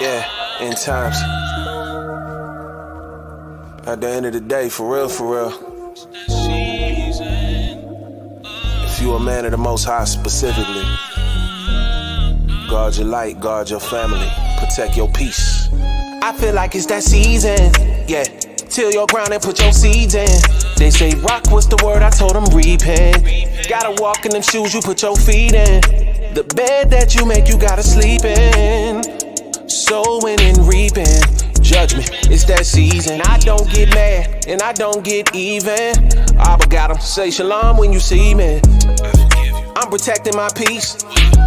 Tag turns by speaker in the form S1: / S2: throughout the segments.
S1: Yeah, in times. At the end of the day, for real, if you a man of the Most High specifically, guard your light, guard your family, protect your peace. I feel like it's that season, yeah. Till your ground and put your seeds in. They say rock, what's the word? I told them repent. Gotta walk in them shoes you put your feet in. The bed that you make, you gotta sleep in. Sowing and reaping, judgment, it's that season. I don't get mad and I don't get even. Abba got 'em, say shalom when you see me. I'm protecting my peace.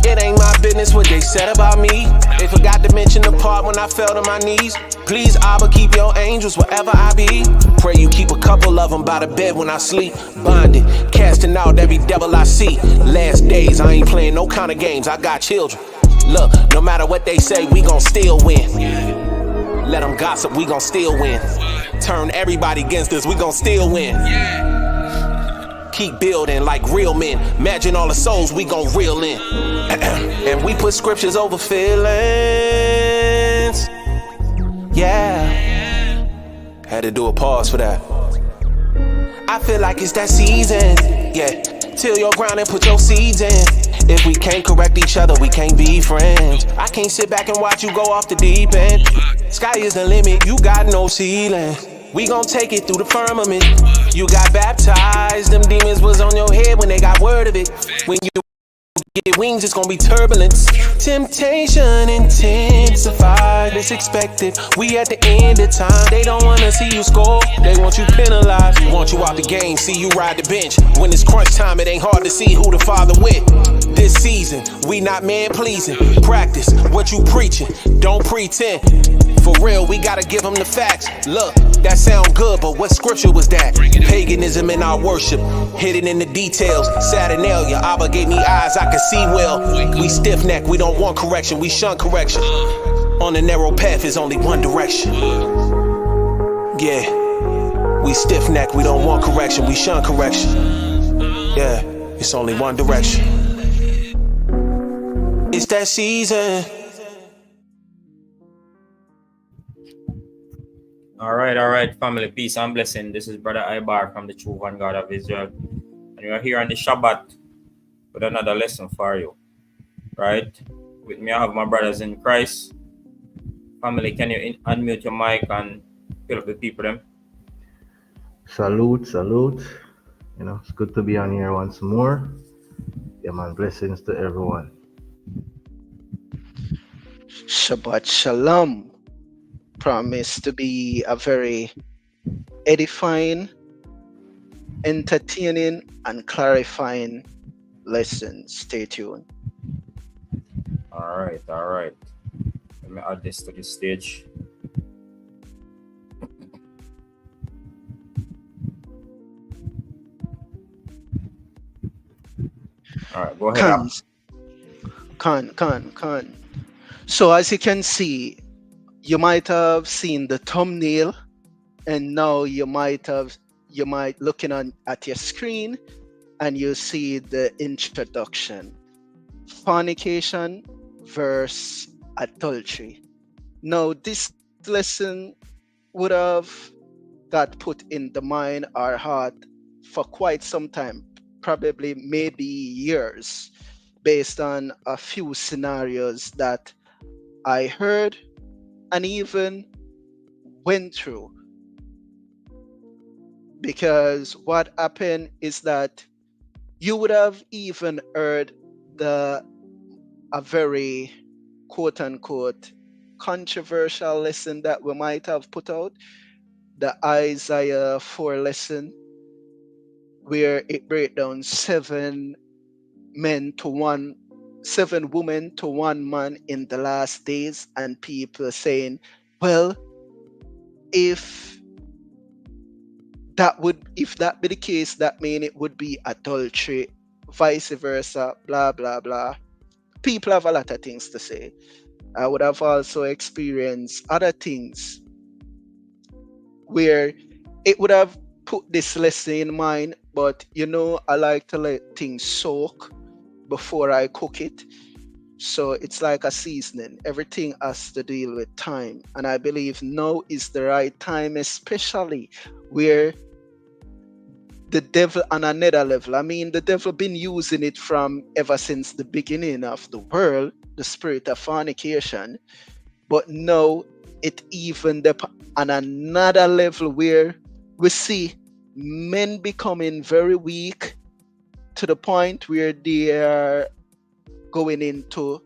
S1: It ain't my business what they said about me. They forgot to mention the part when I fell to my knees. Please, Abba, keep your angels wherever I be. Pray you keep a couple of them by the bed when I sleep. Bonded, casting out every devil I see. Last days, I ain't playing no kind of games. I got children. Look, no matter what they say, we gon' still win. Let them gossip, we gon' still win. Turn everybody against us, we gon' still win. Keep building like real men. Imagine all the souls we gon' reel in. And we put scriptures over feelings. Yeah. Had to do a pause for that. I feel like it's that season. Yeah. Till your ground and put your seeds in. If we can't correct each other, we can't be friends. I can't sit back and watch you go off the deep end. Sky is the limit, you got no ceiling. We gon' take it through the firmament. You got baptized, them demons was on your head when they got word of it. When you get wings, it's gonna be turbulence. Temptation intensified, it's expected. We at the end of time, they don't wanna see you score. They want you penalized, want you out the game, see you ride the bench. When it's crunch time, it ain't hard to see who the father with. This season, we not man pleasing. Practice what you preaching, don't pretend. For real, we gotta give them the facts. Look, that sound good, but what scripture was that? Paganism in our worship, hidden in the details. Saturnalia, Abba gave me eyes, I can see well. We stiff-neck, we don't want correction, we shun correction. On the narrow path is only one direction. Yeah, we stiff-neck, we don't want correction, we shun correction. Yeah, it's only one direction. It's that season.
S2: All right, family, peace and blessing. This is Brother Ibar from the True Vanguard of Israel. And we are here on the Shabbat with another lesson for you. Right? With me, I have my brothers in Christ. Family, can you unmute your mic and fill up the people them?
S3: Salute. You know, it's good to be on here once more. Yeah, man, blessings to everyone.
S4: Shabbat Shalom. Promise to be a very edifying, entertaining, and clarifying lesson. Stay tuned.
S2: All right. Let me add this to the stage. All right, go ahead.
S4: Khan. So as you can see, you might have seen the thumbnail, and now you might looking at your screen, and you see the introduction. Fornication versus adultery. Now this lesson would have got put in the mind or heart for quite some time, probably maybe years, based on a few scenarios that I heard and even went through. Because what happened is that you would have even heard a very quote unquote controversial lesson that we might have put out, the Isaiah 4 lesson, where it breaks down 7 women to one man in the last days, and people saying, well, if that be the case, that mean it would be adultery, vice versa, blah blah blah. People have a lot of things to say. I would have also experienced other things where it would have put this lesson in mind, but I like to let things soak before I cook it. So it's like a seasoning. Everything has to deal with time. And I believe now is the right time, especially where the devil on another level. I mean, the devil been using it from ever since the beginning of the world, the spirit of fornication. But now it even on another level where we see men becoming very weak to the point where they are going into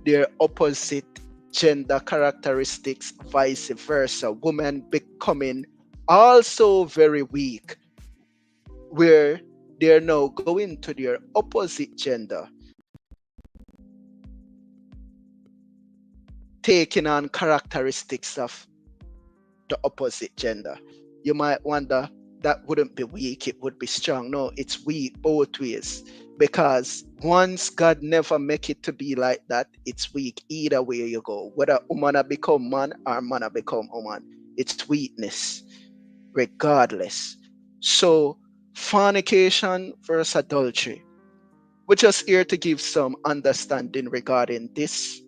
S4: their opposite gender characteristics, vice versa. Women becoming also very weak, where they're now going to their opposite gender, taking on characteristics of the opposite gender. You might wonder that wouldn't be weak, it would be strong. No, it's weak both ways. Because once God never make it to be like that, it's weak either way you go. Whether woman become man or man become woman, it's weakness regardless. So fornication versus adultery. We're just here to give some understanding regarding this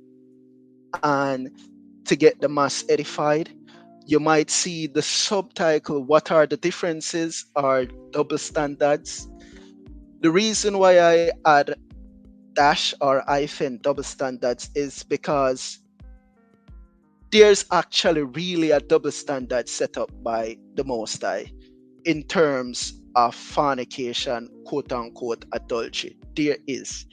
S4: and to get the mass edified. You might see the subtitle, What Are the Differences or Double Standards? The reason why I add dash or hyphen double standards is because there's actually really a double standard set up by the Most High in terms of fornication, quote unquote, adultery. There is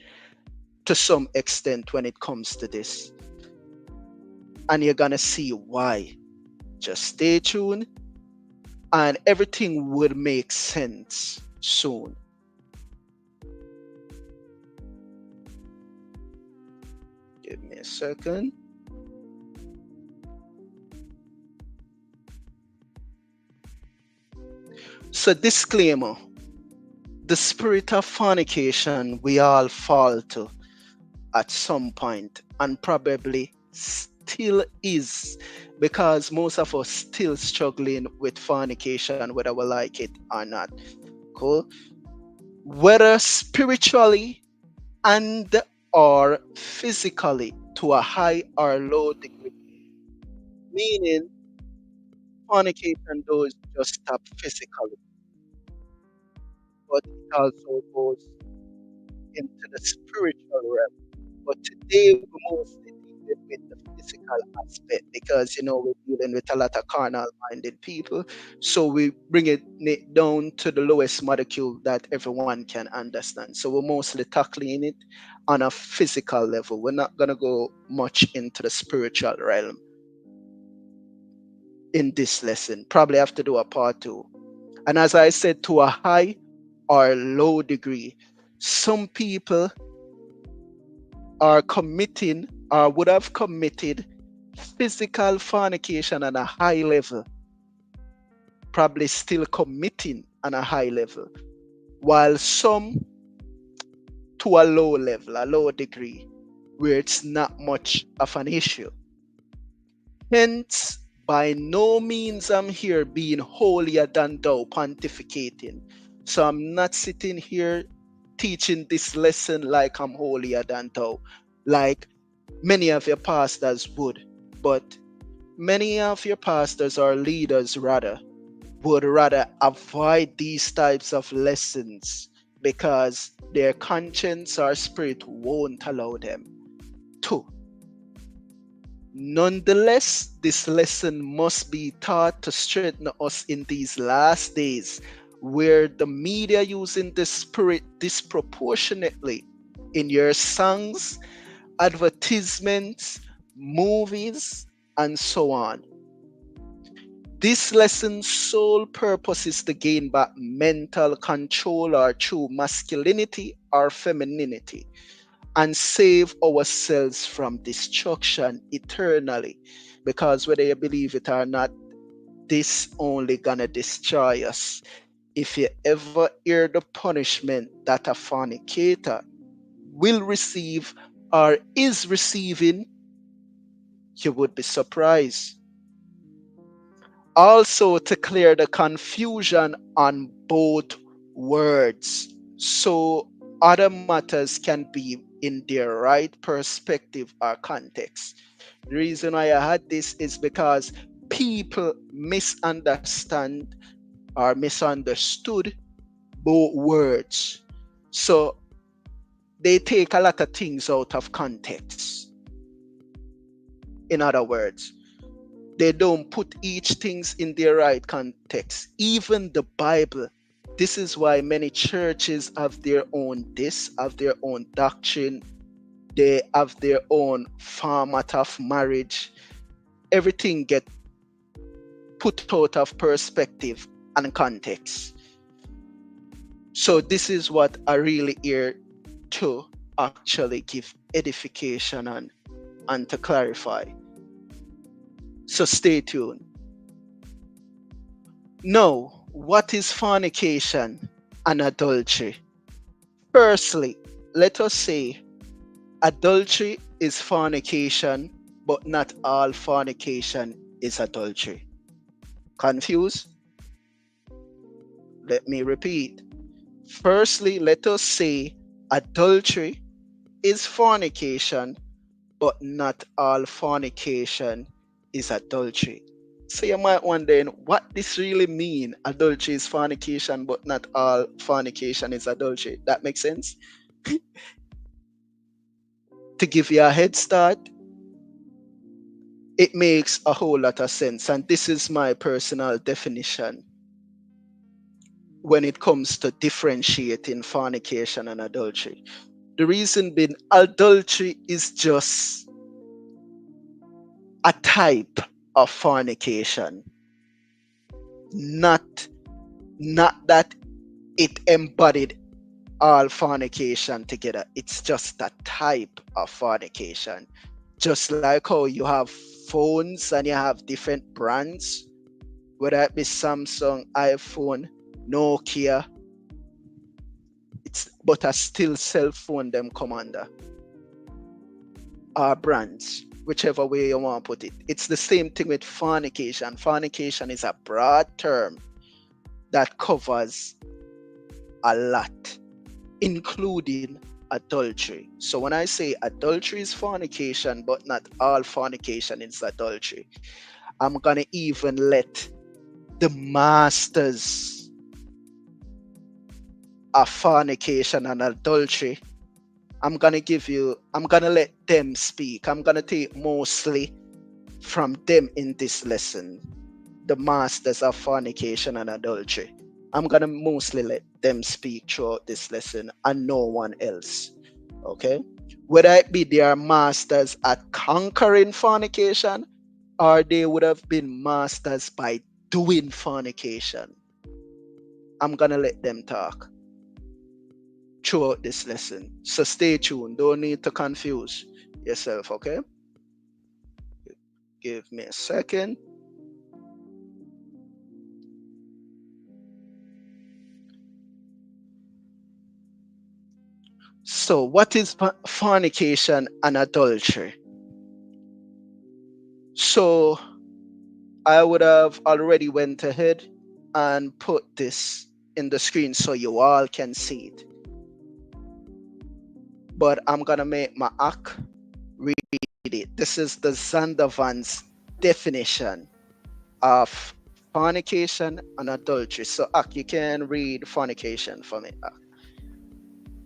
S4: to some extent when it comes to this. And you're gonna see why. Just stay tuned and everything will make sense soon. Give me a second. So, disclaimer, the spirit of fornication we all fall to at some point and probably still is, because most of us still struggling with fornication whether we like it or not. Cool. Whether spiritually and or physically to a high or low degree, meaning fornication does just stop physically, but it also goes into the spiritual realm. But today we're mostly dealing with the physical aspect because we're dealing with a lot of carnal minded people. So we bring it down to the lowest molecule that everyone can understand. So we're mostly tackling it on a physical level. We're not gonna go much into the spiritual realm in this lesson. Probably have to do a part two. And as I said, to a high or low degree, some people are committing or would have committed physical fornication on a high level, probably still committing on a high level, while some to a low level, a low degree, where it's not much of an issue. Hence, by no means I'm here being holier than thou pontificating. So I'm not sitting here teaching this lesson like I'm holier than thou, like many of your pastors would. But many of your pastors or leaders rather would rather avoid these types of lessons because their conscience or spirit won't allow them to. Nonetheless, this lesson must be taught to strengthen us in these last days where the media using the spirit disproportionately in your songs, advertisements, movies, and so on. This lesson's sole purpose is to gain back mental control or through masculinity or femininity and save ourselves from destruction eternally. Because whether you believe it or not, this only gonna destroy us. If you ever hear the punishment that a fornicator will receive or is receiving, you would be surprised. Also, to clear the confusion on both words, so other matters can be in their right perspective or context. The reason why I had this is because people misunderstand or misunderstood both words. So they take a lot of things out of context. In other words, they don't put each things in their right context. Even the Bible. This is why many churches have their own this, have their own doctrine, they have their own format of marriage. Everything get put out of perspective and context. So this is what I really here to actually give edification and to clarify. So stay tuned. Now, what is fornication and adultery? Firstly, let us say adultery is fornication, but not all fornication is adultery. Confused? Let me repeat. Firstly, let us say adultery is fornication, but not all fornication is adultery. So you might wonder what this really mean. Adultery is fornication, but not all fornication is adultery. That makes sense? To give you a head start, it makes a whole lot of sense. And this is my personal definition when it comes to differentiating fornication and adultery. The reason being adultery is just a type of fornication, not that it embodied all fornication together. It's just a type of fornication. Just like how you have phones and you have different brands, whether it be Samsung, iPhone, Nokia, it's but a still cell phone them come under. Or brands, whichever way you want to put it. It's the same thing with fornication. Fornication is a broad term that covers a lot, including adultery. So when I say adultery is fornication, but not all fornication is adultery, I'm gonna even let the masters of fornication and adultery, I'm gonna let them speak. I'm gonna take mostly from them in this lesson. The masters of fornication and adultery. I'm gonna mostly let them speak throughout this lesson and no one else. Okay? Whether it be they are masters at conquering fornication or they would have been masters by doing fornication. I'm gonna let them talk throughout this lesson. So stay tuned. Don't need to confuse yourself, okay? Give me a second. So, what is fornication and adultery? So, I would have already went ahead and put this in the screen so you all can see it. But I'm gonna make my act read it. This is the Zandervan's definition of fornication and adultery. So, Ak, you can read fornication for me. Ak.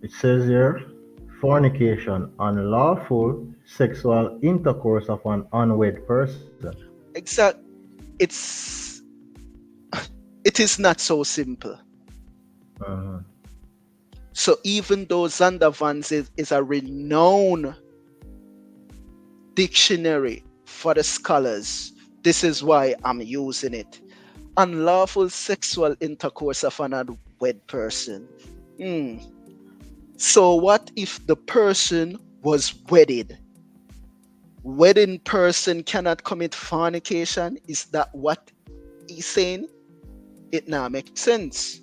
S3: It says here, fornication, unlawful sexual intercourse of an unwed person.
S4: Exact. It's it is not so simple.
S3: Mhm.
S4: So even though Zandervan's is a renowned dictionary for the scholars, this is why I'm using it. Unlawful sexual intercourse of an unwed person. Hmm. So what if the person was wedded? Wedding person cannot commit fornication? Is that what he's saying? It now makes sense.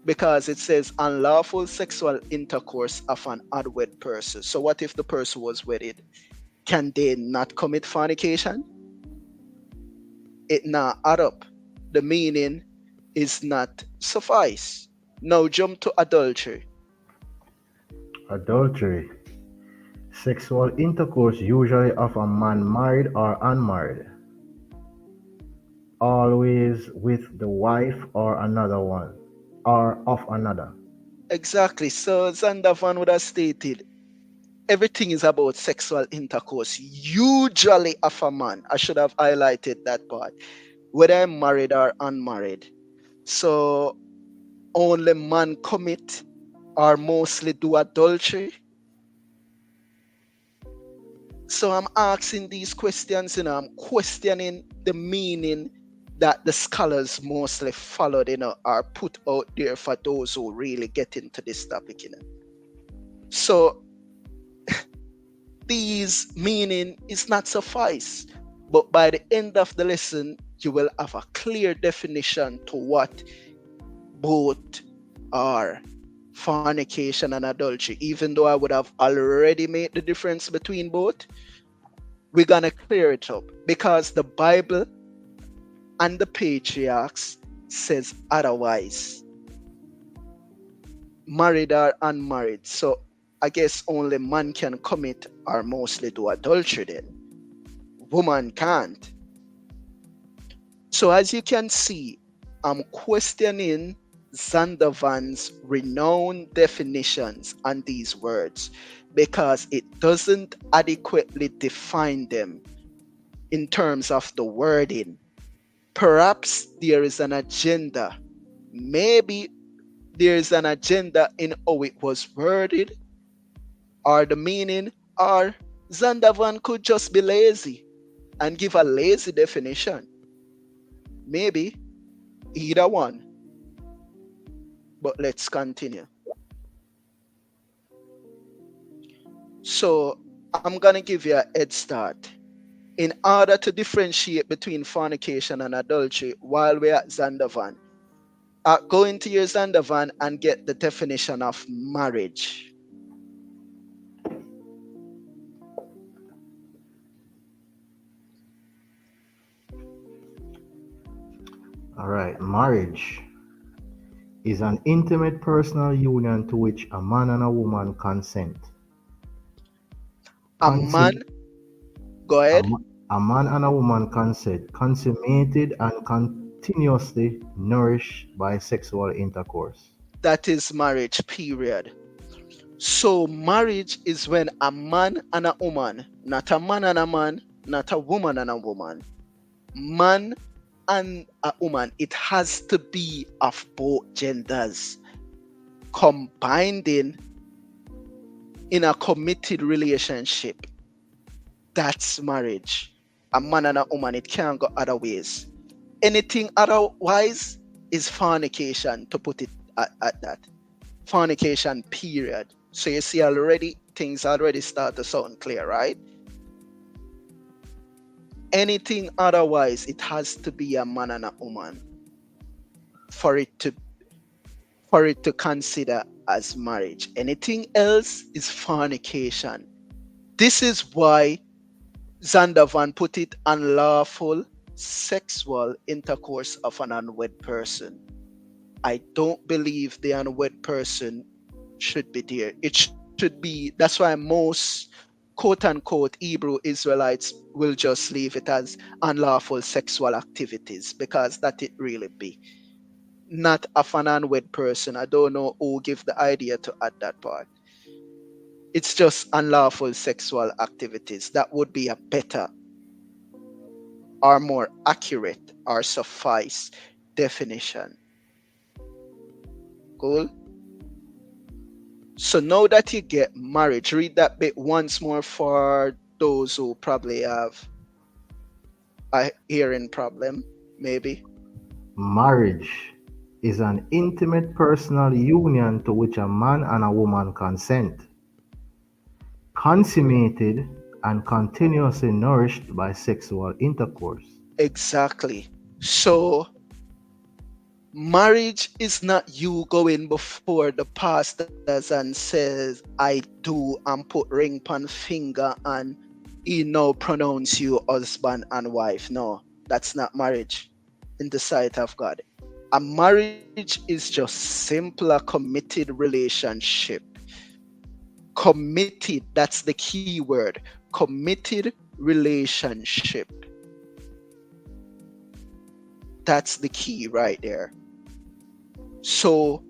S4: Because it says unlawful sexual intercourse of an unwed person. So what if the person was wedded? Can they not commit fornication? It not add up. The meaning is not suffice. Now jump to adultery.
S3: Adultery. Sexual intercourse usually of a man married or unmarried, always with the wife or another one, or of another.
S4: Exactly. So Zandavan would have stated everything is about sexual intercourse, usually of a man. I should have highlighted that part, whether I'm married or unmarried. So only man commit or mostly do adultery. So I'm asking these questions, I'm questioning the meaning that the scholars mostly followed, are put out there for those who really get into this topic. So these meaning is not suffice, but by the end of the lesson, you will have a clear definition to what both are: fornication and adultery. Even though I would have already made the difference between both, we're gonna clear it up because the Bible and the patriarchs says otherwise, married or unmarried. So I guess only man can commit or mostly do adultery then. Woman can't. So as you can see, I'm questioning Zandovan's renowned definitions on these words because it doesn't adequately define them in terms of the wording. Perhaps there is an agenda. Maybe there is an agenda in how it was worded or the meaning, or Zandavan could just be lazy and give a lazy definition. Maybe either one. But let's continue. So I'm gonna give you a head start. In order to differentiate between fornication and adultery while we're at Zandavan, go into your Zandavan and get the definition of marriage.
S3: All right, marriage is an intimate personal union to which a man and a woman consent.
S4: A man,
S3: Consim-
S4: go
S3: a,
S4: ahead.
S3: ma- a man and a woman consent, consummated and continuously nourished by sexual intercourse.
S4: That is marriage, period. So marriage is when a man and a woman, not a man and a man, not a woman and a woman, man and a woman, it has to be of both genders combined in a committed relationship. That's marriage. A man and a woman, it can't go other ways. Anything otherwise is fornication, to put it at that. Fornication, period. So you see already, things already start to sound clear, right? Anything otherwise, it has to be a man and a woman for it to consider as marriage. Anything else is fornication. This is why Zandavan put it unlawful sexual intercourse of an unwed person. I don't believe the unwed person should be there. It should be, that's why most quote unquote Hebrew Israelites will just leave it as unlawful sexual activities because that it really be. Not of an unwed person. I don't know who give the idea to add that part. It's just unlawful sexual activities. That would be a better or more accurate or suffice definition. Cool. So now that you get marriage, read that bit once more for those who probably have a hearing problem, maybe.
S3: Marriage is an intimate personal union to which a man and a woman consent, consummated and continuously nourished by sexual intercourse.
S4: Exactly. So marriage is not you going before the pastors and says, I do, and put ring on finger and he now pronounce you husband and wife. No, that's not marriage in the sight of God. A marriage is just simpler committed relationship Committed, that's the key word. Committed relationship. That's the key right there. So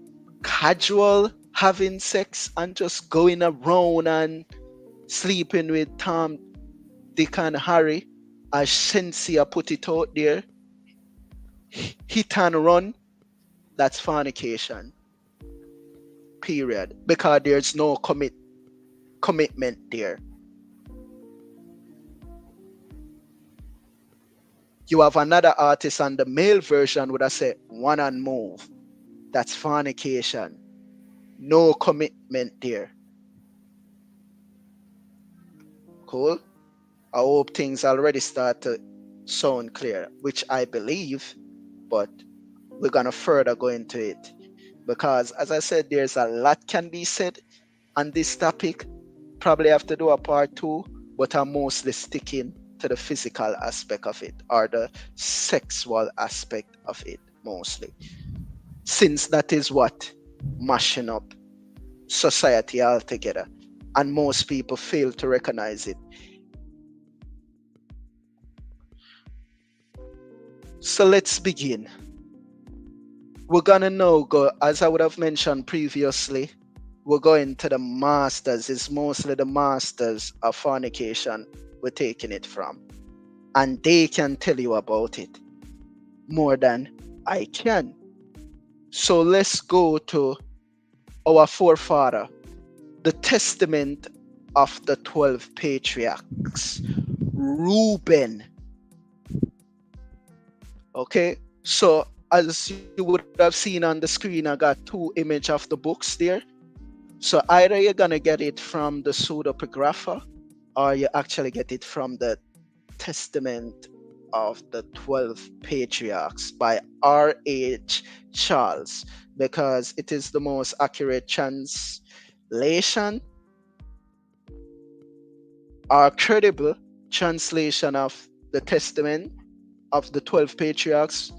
S4: casual having sex and just going around and sleeping with Tom, Dick and Harry, as Shensia put it out there, hit and run, that's fornication. Period. Because there's no commitment there. You have another artist on the male version would have said one and move. That's fornication. No commitment there. Cool. I hope things already start to sound clear, which I believe, but we're gonna further go into it. Because as I said, there's a lot can be said on this topic. Probably have to do a part two, but I'm mostly sticking to the physical aspect of it or the sexual aspect of it mostly. Since that is what mashing up society altogether. And most people fail to recognize it. So let's begin. We're gonna now go, as I would have mentioned previously, we're going to the masters. It's mostly the masters of fornication we're taking it from. And they can tell you about it more than I can. So let's go to our forefather, the testament of the 12 patriarchs, Reuben. Okay, so as you would have seen on the screen, I got two images of the books there. So either you're gonna get it from the pseudepigrapha, or you actually get it from the Testament of the 12 Patriarchs by R.H. Charles, because it is the most accurate translation or credible translation of the Testament of the 12 Patriarchs.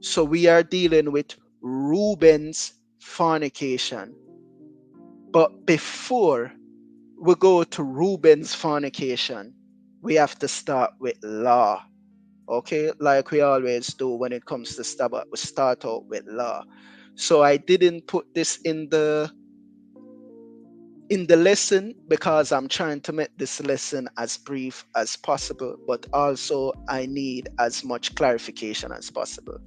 S4: So we are dealing with Reuben's fornication. But before we go to Reuben's fornication, we have to start with law. Okay, like we always do when it comes to Sabbath, we start out with law. So I didn't put this in the lesson because I'm trying to make this lesson as brief as possible, but also I need as much clarification as possible.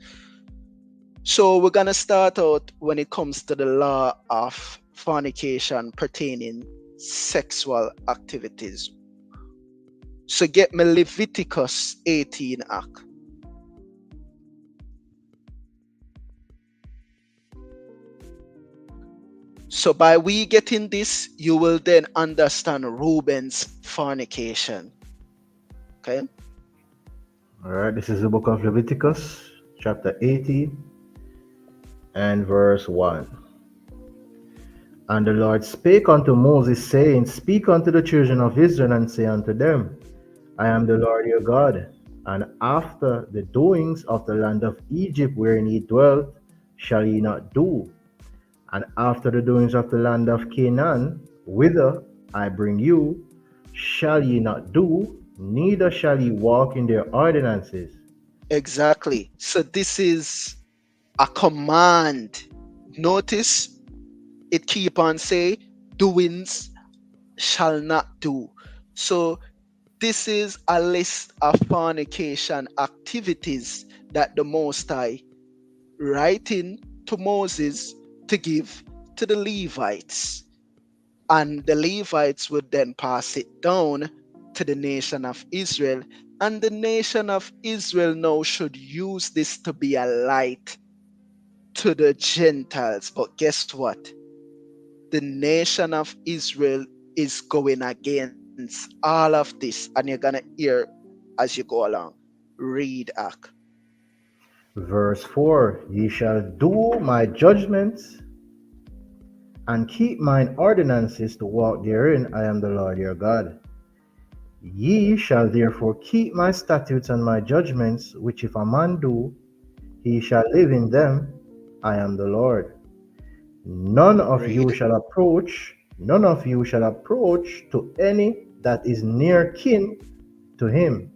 S4: So we're gonna start out when it comes to the law of fornication pertaining sexual activities. So get me Leviticus 18 Act. So by we getting this, you will then understand Reuben's fornication. Okay.
S3: All right, this is the book of Leviticus, chapter 18 and verse 1. And the Lord spake unto Moses, saying, Speak unto the children of Israel, and say unto them, I am the Lord your God. And after the doings of the land of Egypt wherein ye dwelt, shall ye not do. And after the doings of the land of Canaan, whither I bring you, shall ye not do, neither shall ye walk in their ordinances.
S4: Exactly. So this is a command. Notice it keep on say doings shall not do. So this is a list of fornication activities that the Most High writing to Moses to give to the Levites. And the Levites would then pass it down to the nation of Israel. And the nation of Israel now should use this to be a light to the Gentiles. But guess what? The nation of Israel is going against all of this. And you're going to hear as you go along. Read Ak.
S3: Verse 4, Ye shall do my judgments and keep mine ordinances to walk therein. I am the Lord your God. Ye shall therefore keep my statutes and my judgments, which if a man do, he shall live in them. I am the Lord. None of you
S4: Read.
S3: shall approach, None of you shall approach to any that is near kin to him,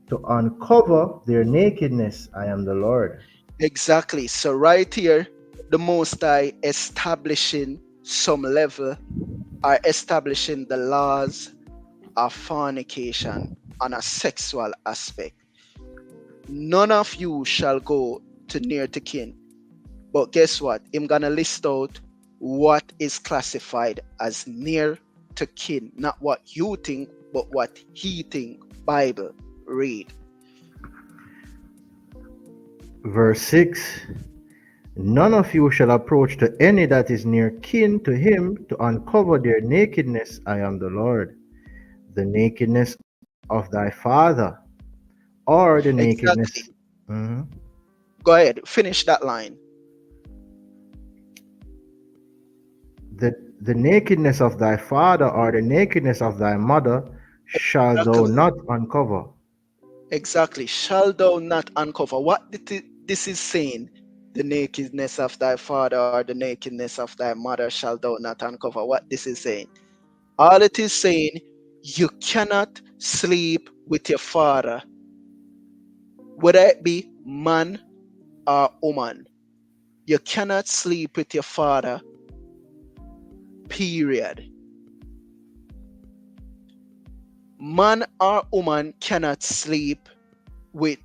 S3: to uncover their nakedness. I am the Lord.
S4: Exactly. So right here, the Most High establishing some level are establishing the laws of fornication on a sexual aspect. None of you shall go to near to kin. But guess what? I'm gonna list out what is classified as near to kin. Not what you think, but what he think. Bible. Read.
S3: Verse 6. None of you shall approach to any that is near kin to him to uncover their nakedness. I am the Lord. The nakedness of thy father, or the nakedness.
S4: Exactly.
S3: Mhm.
S4: Go ahead. Finish that line.
S3: The nakedness of thy father, or the nakedness of thy mother, shall thou
S4: Exactly.
S3: not uncover.
S4: Exactly. Shall thou not uncover? What this is saying? The nakedness of thy father or the nakedness of thy mother shall thou not uncover. What this is saying? All it is saying, you cannot sleep with your father, whether it be man or woman. You cannot sleep with your father, period. Man or woman cannot sleep with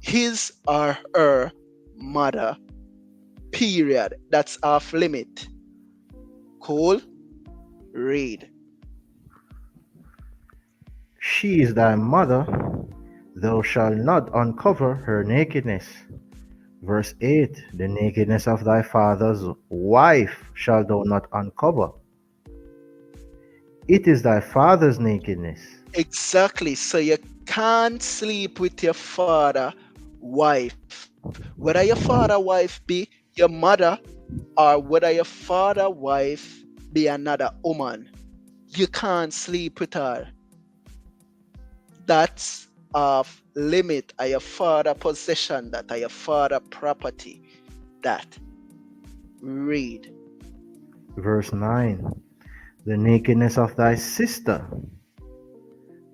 S4: his or her mother, period. That's off limit. Cool? Read.
S3: She is thy mother, thou shalt not uncover her nakedness. Verse 8. The nakedness of thy father's wife shalt thou not uncover. It is thy father's nakedness.
S4: Exactly. So you can't sleep with your father, wife. Whether your father, wife be your mother, or whether your father, wife be another woman, you can't sleep with her. That's off limit. Are your father possession, that are your father property. That. Read.
S3: Verse 9. The nakedness of thy sister,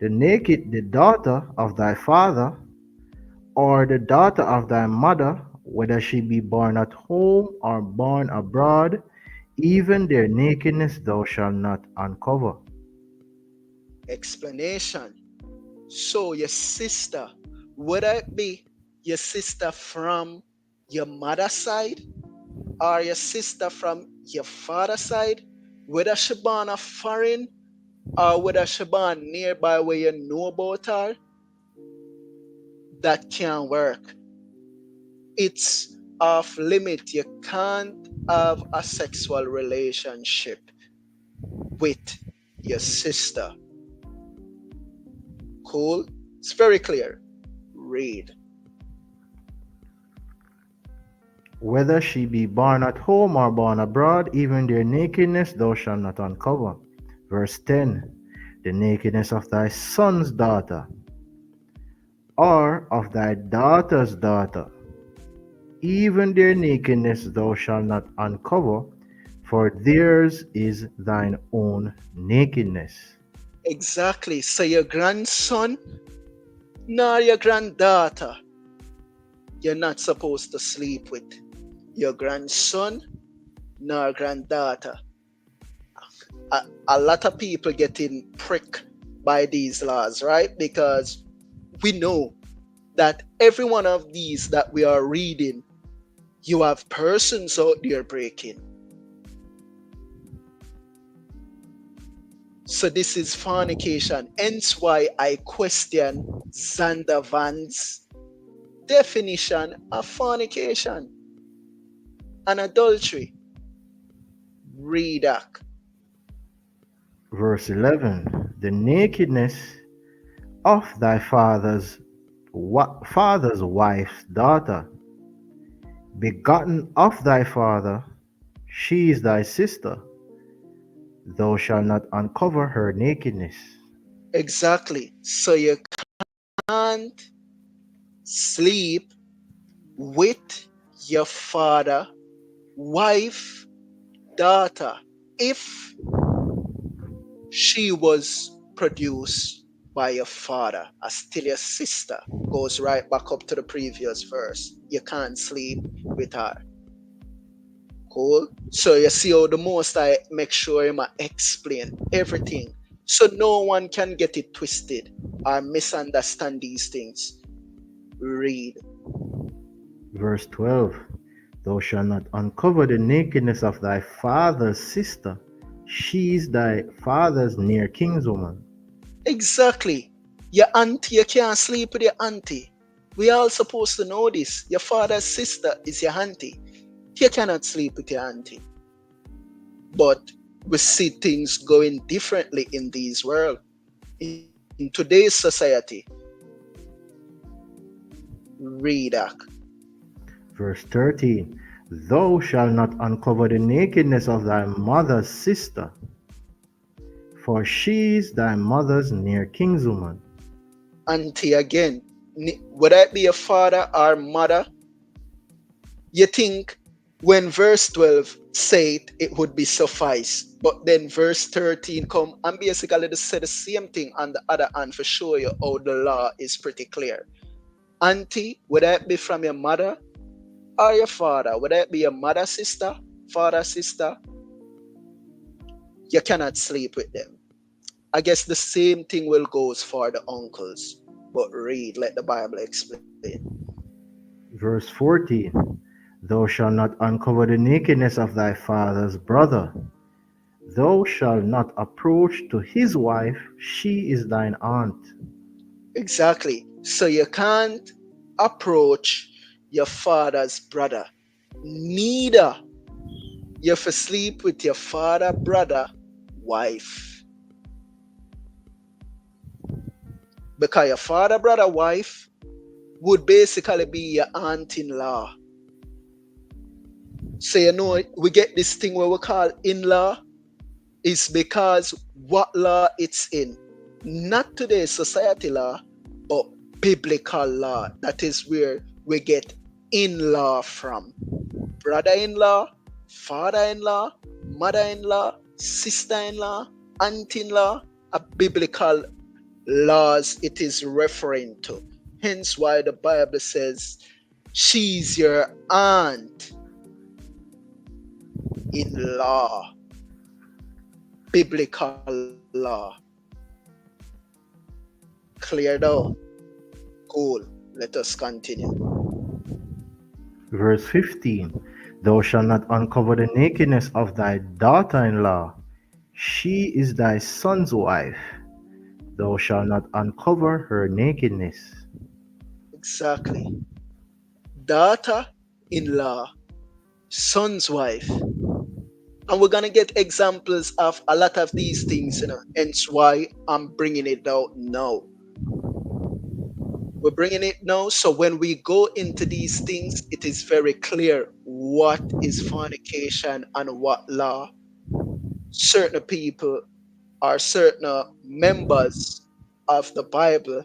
S3: the daughter of thy father, or the daughter of thy mother, whether she be born at home or born abroad, even their nakedness thou shalt not uncover.
S4: Explanation. So your sister, whether it be your sister from your mother's side or your sister from your father's side, whether she born a foreign or whether she born nearby where you know about her, that can't work. It's off limit. You can't have a sexual relationship with your sister. Cool? It's very clear. Read.
S3: Whether she be born at home or born abroad, even their nakedness thou shalt not uncover. Verse 10. The nakedness of thy son's daughter, or of thy daughter's daughter, even their nakedness thou shalt not uncover, for theirs is thine own nakedness.
S4: Exactly. So your grandson nor your granddaughter, you're not supposed to sleep with. Your grandson nor granddaughter. A lot of people getting pricked by these laws, right? Because we know that every one of these that we are reading, you have persons out there breaking. So this is fornication. Hence why I question Van's definition of fornication and adultery. Read that.
S3: Verse 11. The nakedness of thy father's wife's daughter, begotten of thy father, she is thy sister. Thou shalt not uncover her nakedness.
S4: Exactly. So you can't sleep with your father, wife, daughter. if she was produced by your father, still your sister, goes right back up to the previous verse. You can't sleep with her. Cool. So you see how the most I make sure him explain everything, so no one can get it twisted or misunderstand these things. Read.
S3: Verse 12. Thou shalt not uncover the nakedness of thy father's sister. She is thy father's near kinswoman.
S4: Exactly. Your auntie, you can't sleep with your auntie. We all supposed to know this. Your father's sister is your auntie. You cannot sleep with your auntie. But we see things going differently in this world. In today's society, read that.
S3: Verse 13. Thou shalt not uncover the nakedness of thy mother's sister, for she is thy mother's near kinswoman.
S4: Auntie again. Whether it be your father or mother, you think when verse 12 say it would be suffice, but then verse 13 come and basically they say the same thing on the other hand for show you how the law is pretty clear. Auntie, whether it be from your mother or your father, whether it be your mother sister, father sister, you cannot sleep with them. I guess the same thing will goes for the uncles. But read, let the Bible explain.
S3: Verse 14. Thou shalt not uncover the nakedness of thy father's brother. Thou shalt not approach to his wife, she is thine aunt.
S4: Exactly. So you can't approach your father's brother. Neither you have to sleep with your father brother wife. Because your father brother wife would basically be your aunt-in-law. So you know we get this thing where we call in-law is because what law it's in. Not today's society law, but biblical law. That is where we get in-law from. Brother-in-law, father-in-law, mother-in-law, sister-in-law, aunt-in-law, a biblical laws it is referring to. Hence why the Bible says she's your aunt in law, biblical law. Clear though? Cool. Let us continue.
S3: Verse 15. Thou shalt not uncover the nakedness of thy daughter in law, she is thy son's wife. Thou shalt not uncover her nakedness.
S4: Exactly. Daughter in law, son's wife. And we're gonna get examples of a lot of these things, hence why I'm bringing it out now. We're bringing it now, so when we go into these things, it is very clear what is fornication and what law. Certain people are certain members of the Bible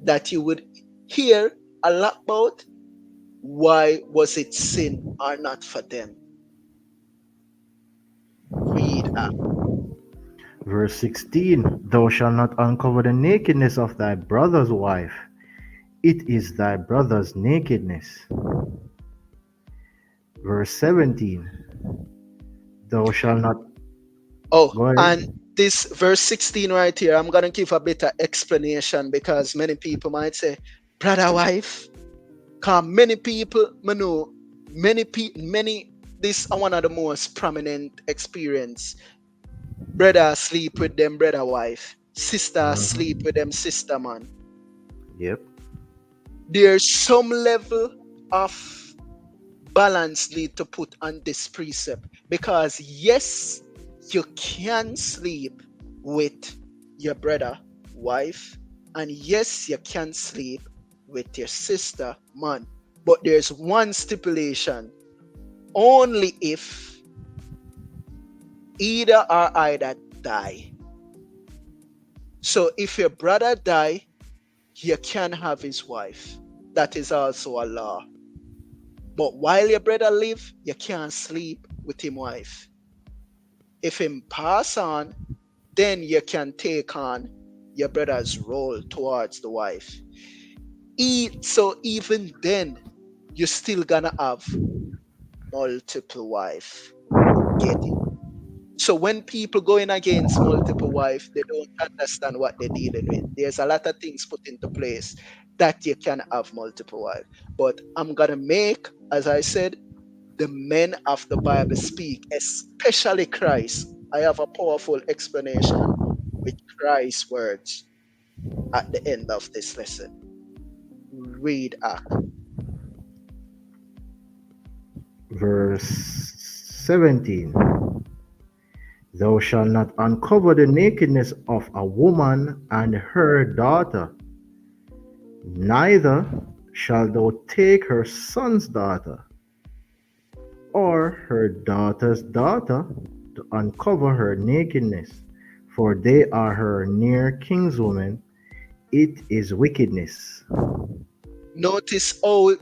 S4: that you would hear a lot about. Why was it sin or not for them? Read.
S3: Verse 16. Thou shalt not uncover the nakedness of thy brother's wife, it is thy brother's nakedness. Verse 17. Thou shalt not.
S4: Oh,
S3: Go ahead.
S4: and this verse 16 right here, I'm gonna give a bit of explanation because many people might say, brother wife. Cause many people I know, many this are one of the most prominent experience. Brother sleep with them brother wife. Sister sleep
S3: Mhm.
S4: with them sister man.
S3: Yep.
S4: There's some level of balance need to put on this precept because yes, you can sleep with your brother wife, and yes, you can sleep with your sister man, but there's one stipulation: only if either or either die. So if your brother die, you can have his wife. That is also a law. But while your brother live, you can't sleep with him wife. If him pass on, then you can take on your brother's role towards the wife. So even then, you're still gonna have multiple wife. Get it? So when people going against multiple wife, they don't understand what they're dealing with. There's a lot of things put into place that you can have multiple wife. But I'm gonna make, as I said, the men of the Bible speak, especially Christ. I have a powerful explanation with Christ's words at the end of this lesson. Read Act.
S3: Verse 17. Thou shalt not uncover the nakedness of a woman and her daughter, neither shalt thou take her son's daughter, or her daughter's daughter, to uncover her nakedness, for they are her near kinswomen. It is wickedness.
S4: Notice how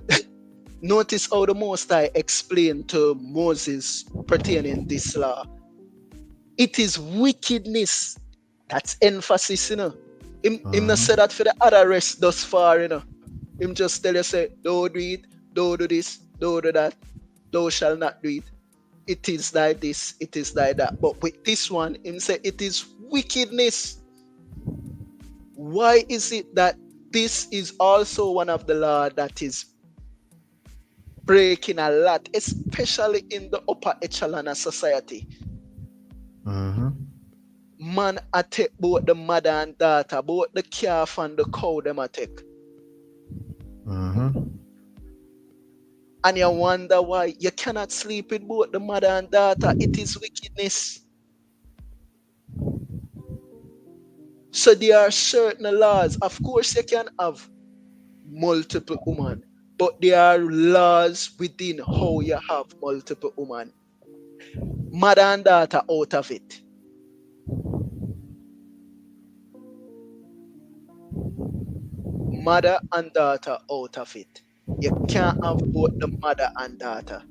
S4: notice how the Most High explained to Moses pertaining this law. It is wickedness. That's emphasis, you know. Him not say that for the other rest thus far, you know. Him just tell you say, don't do it, don't do this, don't do that, thou shall not do it. It is like this, it is like that. But with this one, him say it is wickedness. Why is it that this is also one of the law that is breaking a lot, especially in the upper echelon of society? Man, I take both the mother and daughter, both the calf and the cow, them I take. And you wonder why you cannot sleep with both the mother and daughter. It is wickedness. So there are certain laws. Of course, you can have multiple women, but there are laws within how you have multiple women. Mother and daughter out of it. Mother and daughter out of it. You can't have both the mother and daughter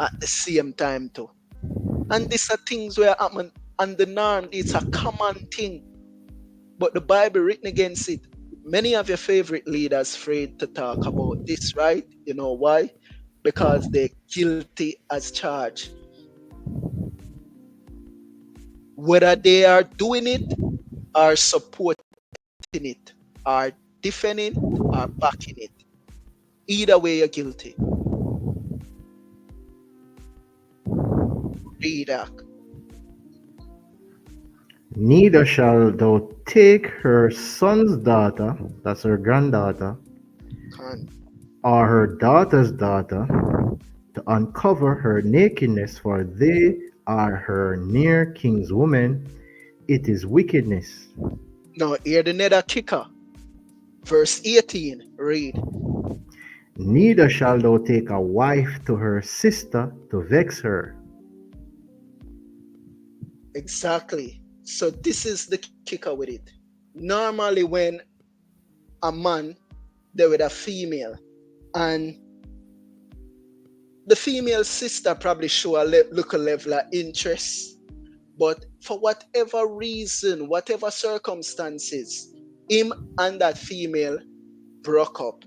S4: at the same time too. And these are things where happen and the norm, it's a common thing. But the Bible written against it. Many of your favorite leaders afraid to talk about this, right? You know why? Because they're guilty as charged. Whether they are doing it or supporting it, or defending or backing it. Either way, you're guilty. Read that.
S3: Neither shall thou take her son's daughter, that's her granddaughter, or her daughter's daughter, to uncover her nakedness, for they are her near kinswoman. It is wickedness.
S4: Now, hear the nether kicker. Verse 18, read.
S3: Neither shall thou take a wife to her sister to vex her.
S4: Exactly. So this is the kicker with it. Normally when a man, they're with a female, and the female sister probably show a local level of interest, but for whatever reason, whatever circumstances, him and that female broke up.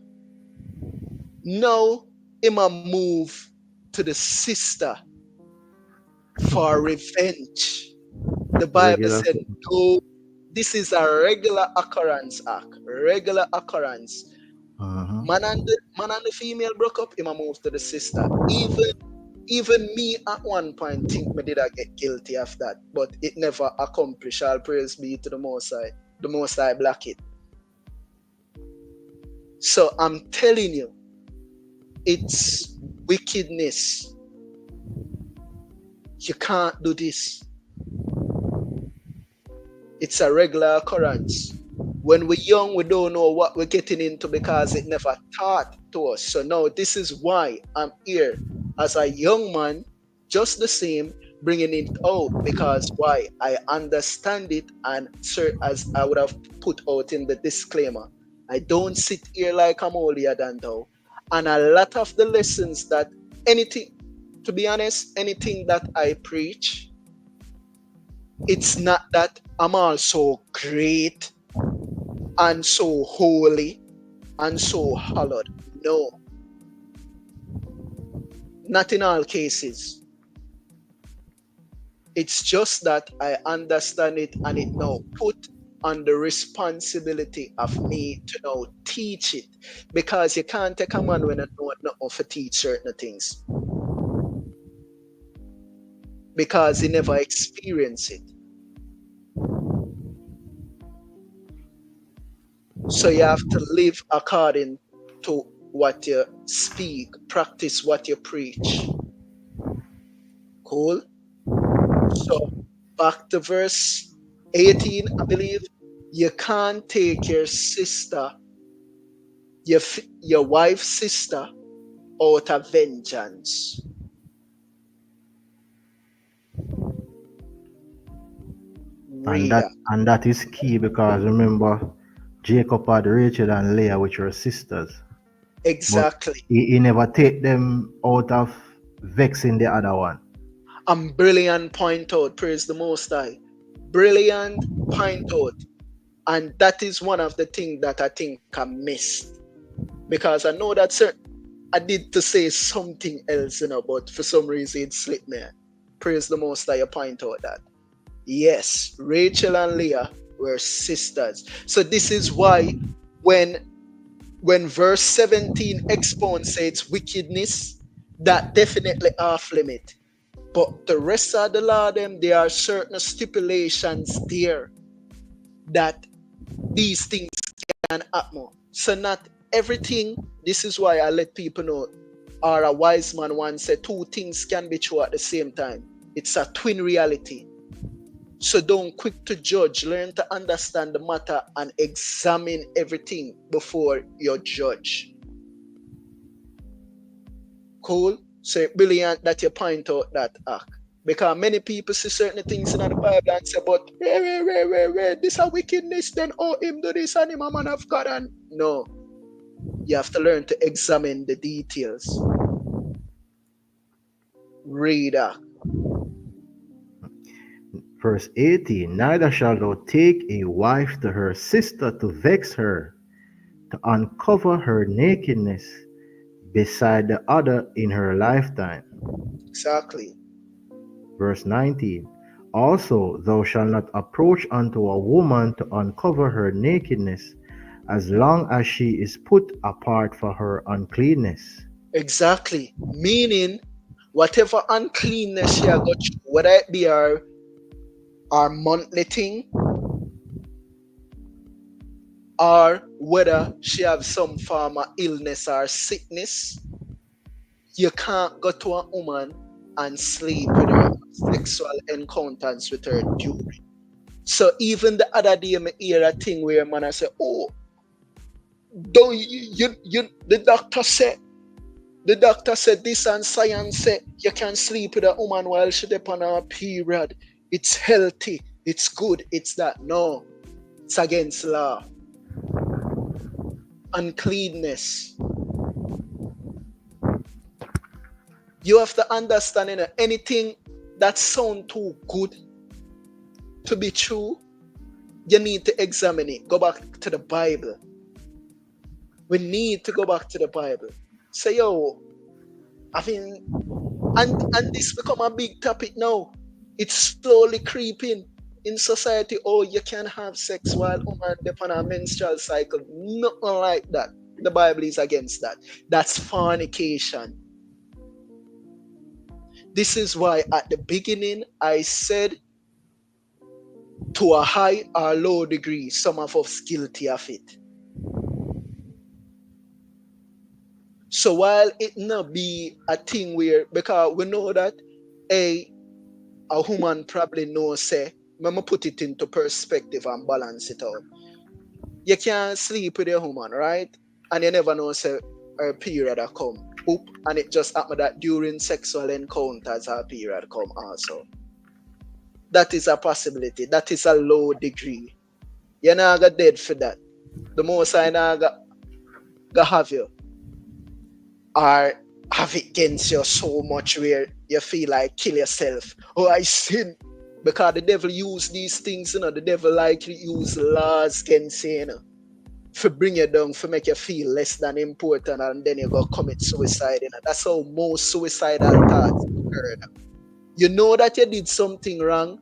S4: Now him a move to the sister for revenge. The Bible
S3: Regular.
S4: said, no, this is a regular occurrence act. Regular occurrence. Man and the female broke up, him a move to the sister. Even me at one point think me did I get guilty of that, but it never accomplished. All praise be to the Most High. The Most High block it. So I'm telling you, it's wickedness. You can't do this. It's a regular occurrence. When we're young, we don't know what we're getting into because it never taught to us. So now this is why I'm here as a young man, just the same, bringing it out, because why? I understand it, and as I would have put out in the disclaimer, I don't sit here like I'm holier than thou. And a lot of the lessons that anything, to be honest, anything that I preach, it's not that I'm also great and so holy and so hallowed. No, not in all cases. It's just that I understand it and it now put on the responsibility of me to now teach it. Because you can't take a man when I know nothing for teach certain things. Because he never experienced it. So you have to live according to what you speak, practice what you preach. Cool? So back to verse 18, I believe. You can't take your sister, your wife's sister, out of vengeance.
S3: And
S4: Read
S3: that
S4: that.
S3: and that is key because remember, Jacob had Rachel and Leah, which were sisters, but
S4: Exactly.
S3: he never take them out of vexing the other one.
S4: And brilliant point out, praise the Most High. Brilliant point out. And that is one of the things that I think I missed. Because I know that I did to say something else, but for some reason it slipped me. Praise the Most High, you point out that. Yes, Rachel and Leah were sisters. So this is why when verse 17 expounds its wickedness, that definitely off limit. But the rest of the law, there are certain stipulations there that these things can happen. So not everything. This is why I let people know. Or a wise man once said, two things can be true at the same time. It's a twin reality. So don't quick to judge. Learn to understand the matter and examine everything before you judge. Cool? So brilliant that you point out that act. Because many people see certain things in the Bible and say, but this a wickedness, then oh him do this and him a man of God. And no. You have to learn to examine the details. Read that.
S3: Verse 18, neither shall thou take a wife to her sister to vex her, to uncover her nakedness beside the other in her lifetime.
S4: Exactly.
S3: Verse 19, also thou shalt not approach unto a woman to uncover her nakedness, as long as she is put apart for her uncleanness.
S4: Exactly. Meaning, whatever uncleanness she got, whether it be our monthly thing, or whether she have some form of illness or sickness, you can't go to a woman and sleep with her, sexual encounters with her during. So even the other day, I hear a thing where man I say, oh, don't the doctor said this and science said you can sleep with a woman while she's upon her period. It's healthy, it's good, it's that. No, it's against law. Uncleanness. You have to understand, anything that sounds too good to be true, you need to examine it. Go back to the Bible. We need to go back to the Bible. Say, yo, I mean, and this become a big topic now. It's slowly creeping in society. Oh, you can have sex while woman upon a menstrual cycle. Nothing like that. The Bible is against that. That's fornication. This is why at the beginning I said, to a high or low degree, some of us guilty of it. So while it not be a thing where, because we know that a woman probably knows, say, let me put it into perspective and balance it out. You can't sleep with a woman, right? And you never know, say, her period will come. Oop, and it just happened that during sexual encounters her period come also. That is a possibility. That is a low degree. You're not gonna dead for that. The most I not gonna have you. Or have it against you so much where you feel like kill yourself. Oh, I sin. Because the devil use these things, the devil like use laws against you, for bring you down, for make you feel less than important, and then you go commit suicide. That's how most suicidal thoughts occur. You know that you did something wrong,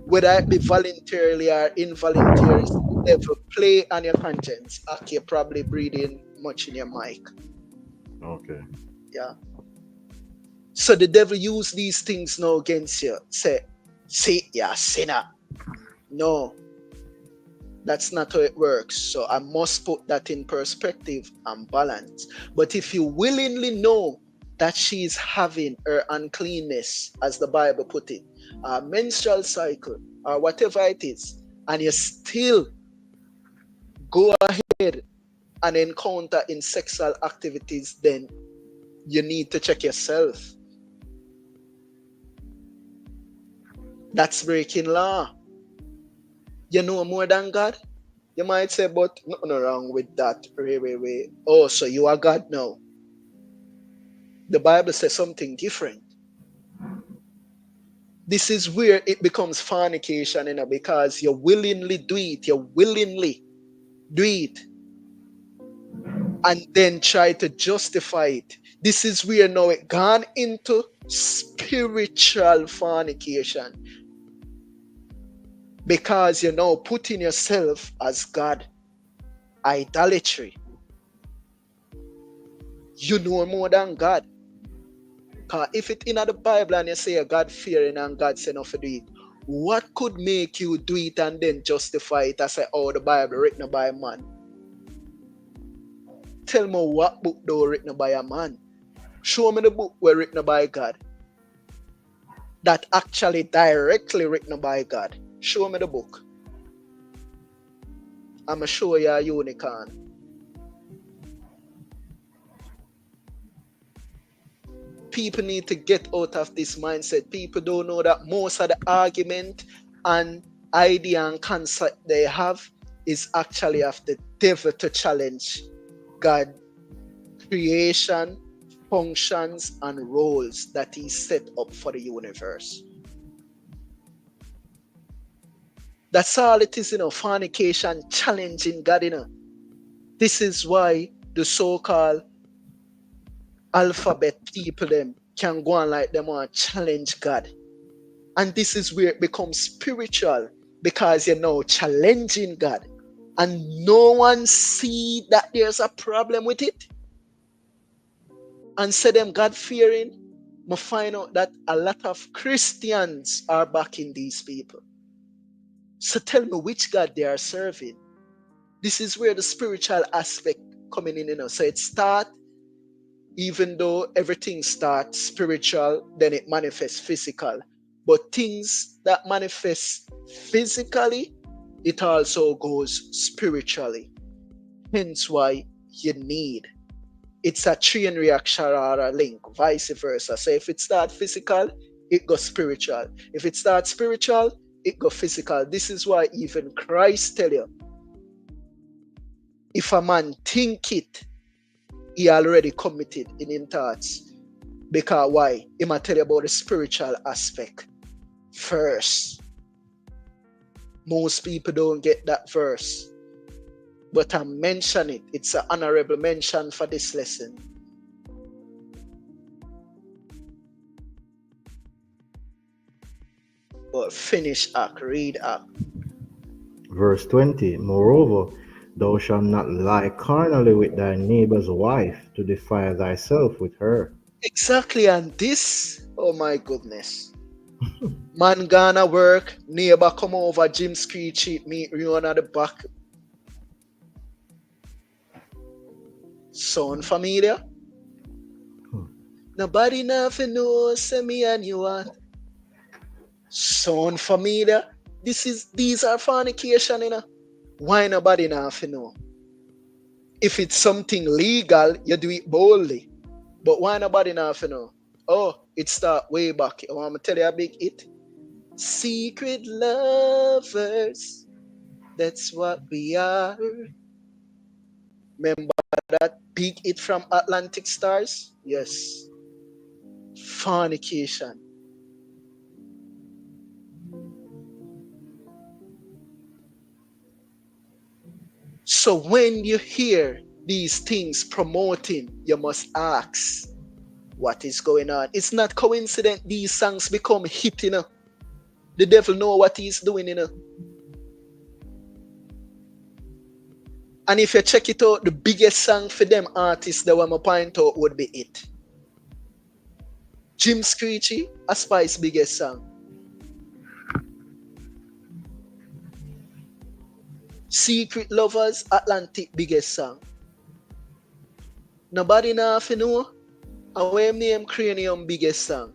S4: whether it be voluntarily or involuntarily. The devil play on your conscience. Okay, you're probably breathing much in your mic.
S3: Okay.
S4: Yeah. So the devil use these things now against you. Say, see, yeah, sinner. No, that's not how it works. So I must put that in perspective and balance. But if you willingly know that she is having her uncleanness, as the Bible put it, a menstrual cycle, or whatever it is, and you still go ahead and encounter in sexual activities, then you need to check yourself. That's breaking law. You know more than God? You might say, but nothing wrong with that. Wait. Oh, so you are God now. The Bible says something different. This is where it becomes fornication, because you willingly do it. You willingly do it. And then try to justify it. This is where now it gone into spiritual fornication. Because you're now putting yourself as God. Idolatry. You know more than God. Because if it's in the Bible and you say you're God fearing and God said not to do it, what could make you do it and then justify it as say, oh, the Bible written by a man? Tell me what book though written by a man. Show me the book were written by God. That actually directly written by God. Show me the book. I'ma show you a unicorn. People need to get out of this mindset. People don't know that most of the argument and idea and concept they have is actually of the devil to challenge God creation, functions, and roles that he set up for the universe. That's all it is, fornication, challenging God, This is why the so-called alphabet people them can go on like them and challenge God. And this is where it becomes spiritual, because challenging God. And no one see that there's a problem with it. And say them God fearing. I find out that a lot of Christians are backing these people. So tell me which God they are serving. This is where the spiritual aspect coming in, So it starts, even though everything starts spiritual, then it manifests physical. But things that manifest physically, it also goes spiritually. Hence why you need. It's a chain reaction or a link, vice versa. So if it starts physical, it goes spiritual. If it starts spiritual, it goes physical. This is why even Christ tell you, if a man think it, he already committed in his thoughts. Because why? He might tell you about the spiritual aspect first. Most people don't get that verse. But I mention it. It's an honorable mention for this lesson. But finish up, read up.
S3: Verse 20. Moreover, thou shalt not lie carnally with thy neighbor's wife, to defile thyself with her.
S4: Exactly, and this, oh my goodness. Man gonna work, neighbor come over, Jim screech it, meet you on the back. Sound familiar? Nobody nothing knows, say me and you are. Sound familiar? These are fornication, Why nobody nothing know? If it's something legal, you do it boldly. But why nobody nothing know? Oh, it start way back. Oh, I'm gonna tell you a big hit. Secret lovers, that's what we are. Remember that big hit from Atlantic Stars? Yes. Fornication. So when you hear these things promoting, you must ask, what is going on? It's not coincident these songs become hit, The devil know what he's doing, And if you check it out, the biggest song for them artists that I'm point out would be it. Jim Screechy, a Spice biggest song. Secret Lovers, Atlantic biggest song. Nobody know if you know away name Cranium biggest song.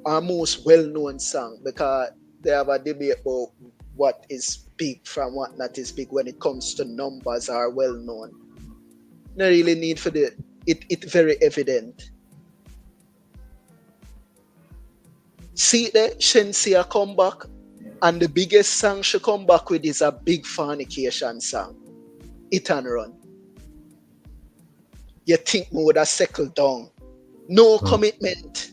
S4: Our most well-known song, because they have a debate about what is big from what not is big when it comes to numbers are well known. No really need for it very evident. See there, Shensia come back, and the biggest song she come back with is a big fornication song. It and run. You think me would have settled down. No commitment.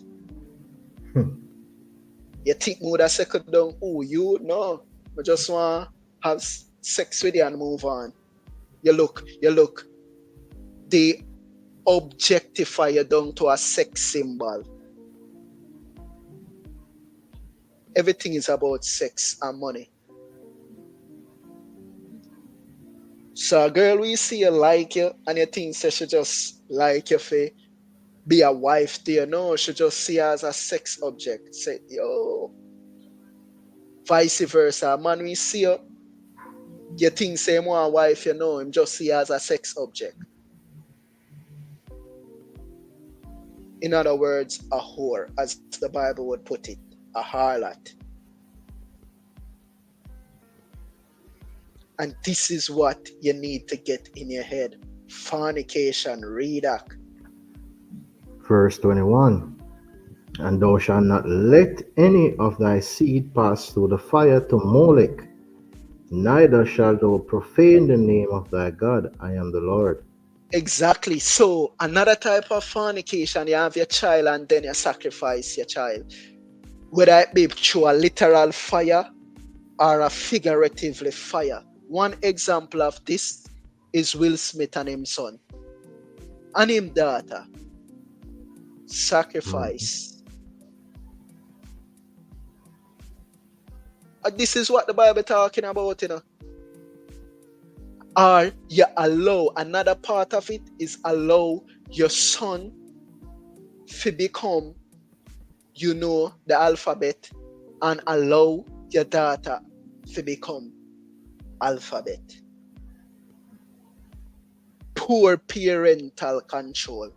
S4: You think me would have settled down. Oh, you? No. I just want to have sex with you and move on. You look. They objectify you down to a sex symbol. Everything is about sex and money. So a girl we see you like you and you think she just like you for be a wife to you. No, she just see you as a sex object. Say, yo. Vice versa. A man we see you think say more a wife, him just see you as a sex object. In other words, a whore, as the Bible would put it, a harlot. And this is what you need to get in your head. Fornication, read that.
S3: Verse 21. And thou shalt not let any of thy seed pass through the fire to Molech, neither shalt thou profane the name of thy God. I am the Lord.
S4: Exactly. So another type of fornication, you have your child and then you sacrifice your child. Whether it be through a literal fire or a figuratively fire. One example of this is Will Smith and his son. And his daughter. Sacrifice. This is what the Bible talking about, Or you allow, another part of it is allow your son to become, the alphabet, and allow your daughter to become alphabet. Poor parental control.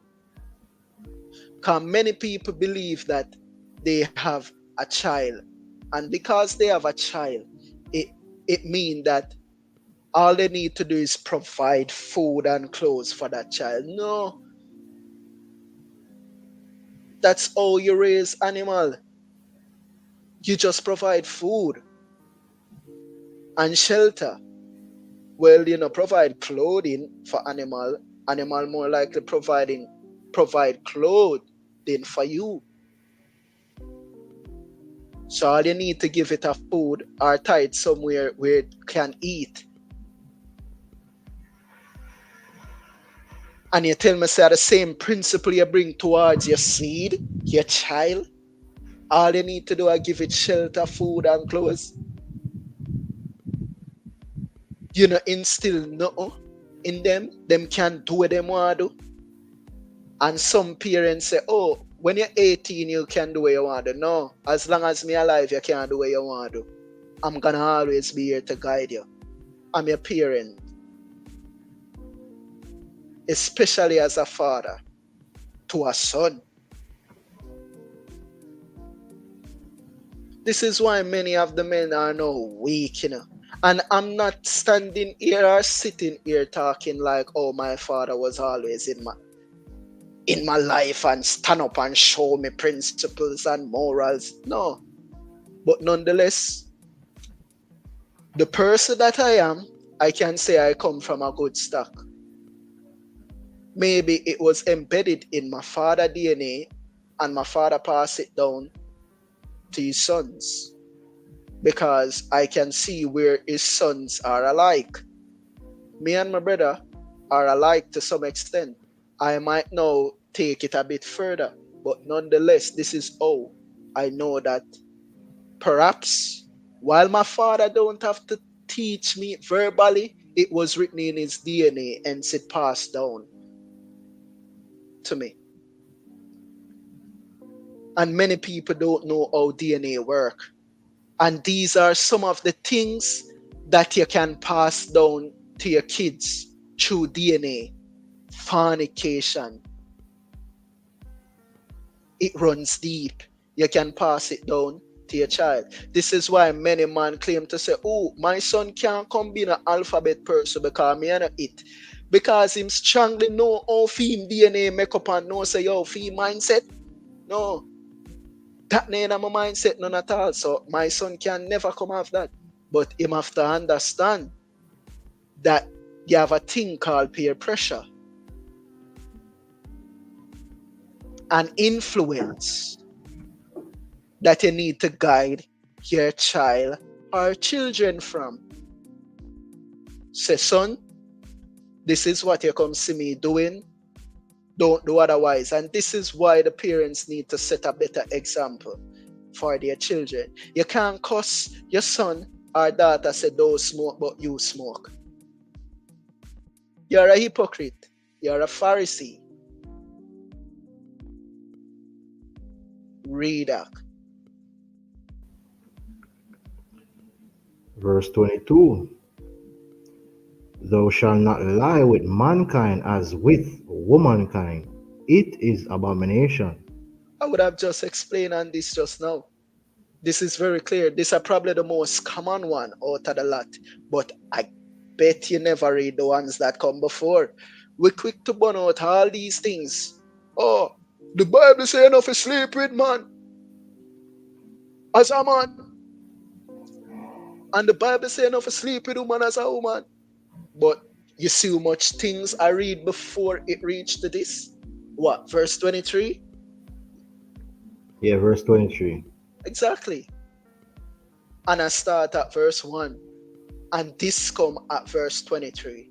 S4: Because many people believe that they have a child, and because they have a child, it means that all they need to do is provide food and clothes for that child. No. That's how you raise animal. You just provide food and shelter. Well, provide clothing for animal. Animal more likely provide clothing for you. So all you need to give it a food or tie it somewhere where it can eat. And you tell me, say, the same principle you bring towards your seed, your child. All you need to do is give it shelter, food, and clothes. Instill nothing in them. Them can do what they want to do. And some parents say, oh, when you're 18, you can do what you want to do. No, as long as me alive, you can't do what you want to do. I'm going to always be here to guide you. I'm your parent. Especially as a father to a son. This is why many of the men are now weak, And I'm not standing here or sitting here talking like, oh, my father was always in my life and stand up and show me principles and morals. No. But nonetheless, the person that I am I can say I come from a good stock. Maybe it was embedded in my father DNA and my father passed it down to his sons because I can see where his sons are alike. Me and my brother are alike to some extent. I might now take it a bit further, but nonetheless, this is how I know that perhaps while my father don't have to teach me verbally, it was written in his DNA and it passed down to me. And many people don't know how DNA work. And these are some of the things that you can pass down to your kids through DNA. Fornication, it runs deep. You can pass it down to your child. This is why many men claim to say, oh, my son can't come be an alphabet person because me and it. Because him strongly know how fee DNA make up and know say, yo, fee mindset. No, that ain't my mindset none at all. So my son can never come off that. But him have to understand that you have a thing called peer pressure and influence that you need to guide your child or children from. Say, son, this is what you come see me doing. Don't do otherwise. And this is why the parents need to set a better example for their children. You can't cuss your son or daughter say don't smoke, but you smoke. You're a hypocrite. You're a Pharisee. Read that.
S3: Verse 22. Thou shalt not lie with mankind as with womankind. It is abomination.
S4: I would have just explained on this just now. This is very clear. This is probably the most common one out of the lot. But I bet you never read the ones that come before. We're quick to burn out all these things. Oh, the Bible say enough to sleep with man as a man. And the Bible say enough to sleep with woman as a woman. But you see how much things I read before it reached to this? What, verse 23?
S3: Yeah, verse 23.
S4: Exactly. And I start at verse 1. And this come at verse 23.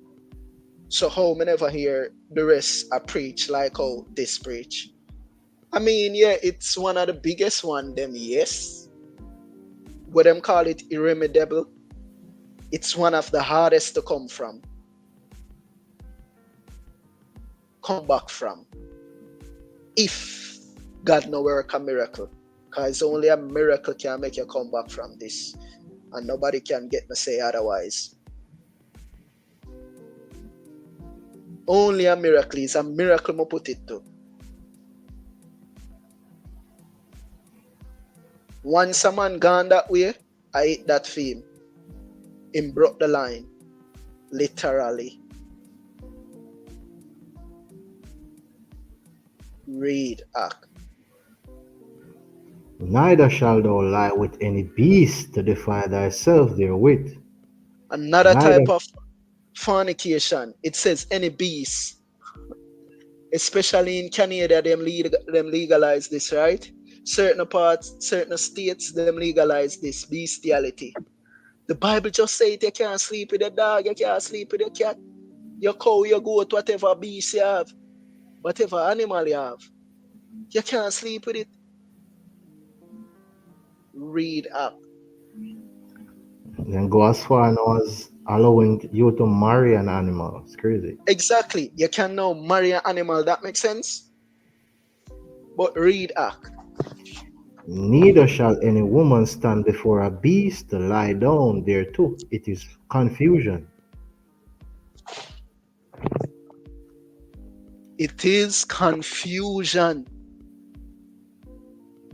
S4: So how me never hear the rest I preach like how this preach? I mean, yeah, it's one of the biggest one, them, yes. What them call it irremediable. It's one of the hardest to come back from. If God no work a miracle. Because only a miracle can make you come back from this. And nobody can get me say otherwise. Only a miracle is a miracle me put it to. Once a man gone that way, I hit that fame. Him broke the line. Literally. Read Act.
S3: Neither shalt thou lie with any beast to defile thyself therewith.
S4: Another
S3: Neither
S4: type of fornication. It says any beast. Especially in Canada, them legalize this, right? Certain parts, certain states, them legalize this bestiality. The Bible just say it, you can't sleep with a dog, you can't sleep with a cat, your cow, your goat, whatever beast you have, whatever animal you have. You can't sleep with it. Read up.
S3: and go as far now as allowing you to marry an animal. It's crazy.
S4: Exactly. You can now marry an animal. That makes sense? But read Act.
S3: Neither shall any woman stand before a beast to lie down thereto. It is confusion.
S4: It is confusion.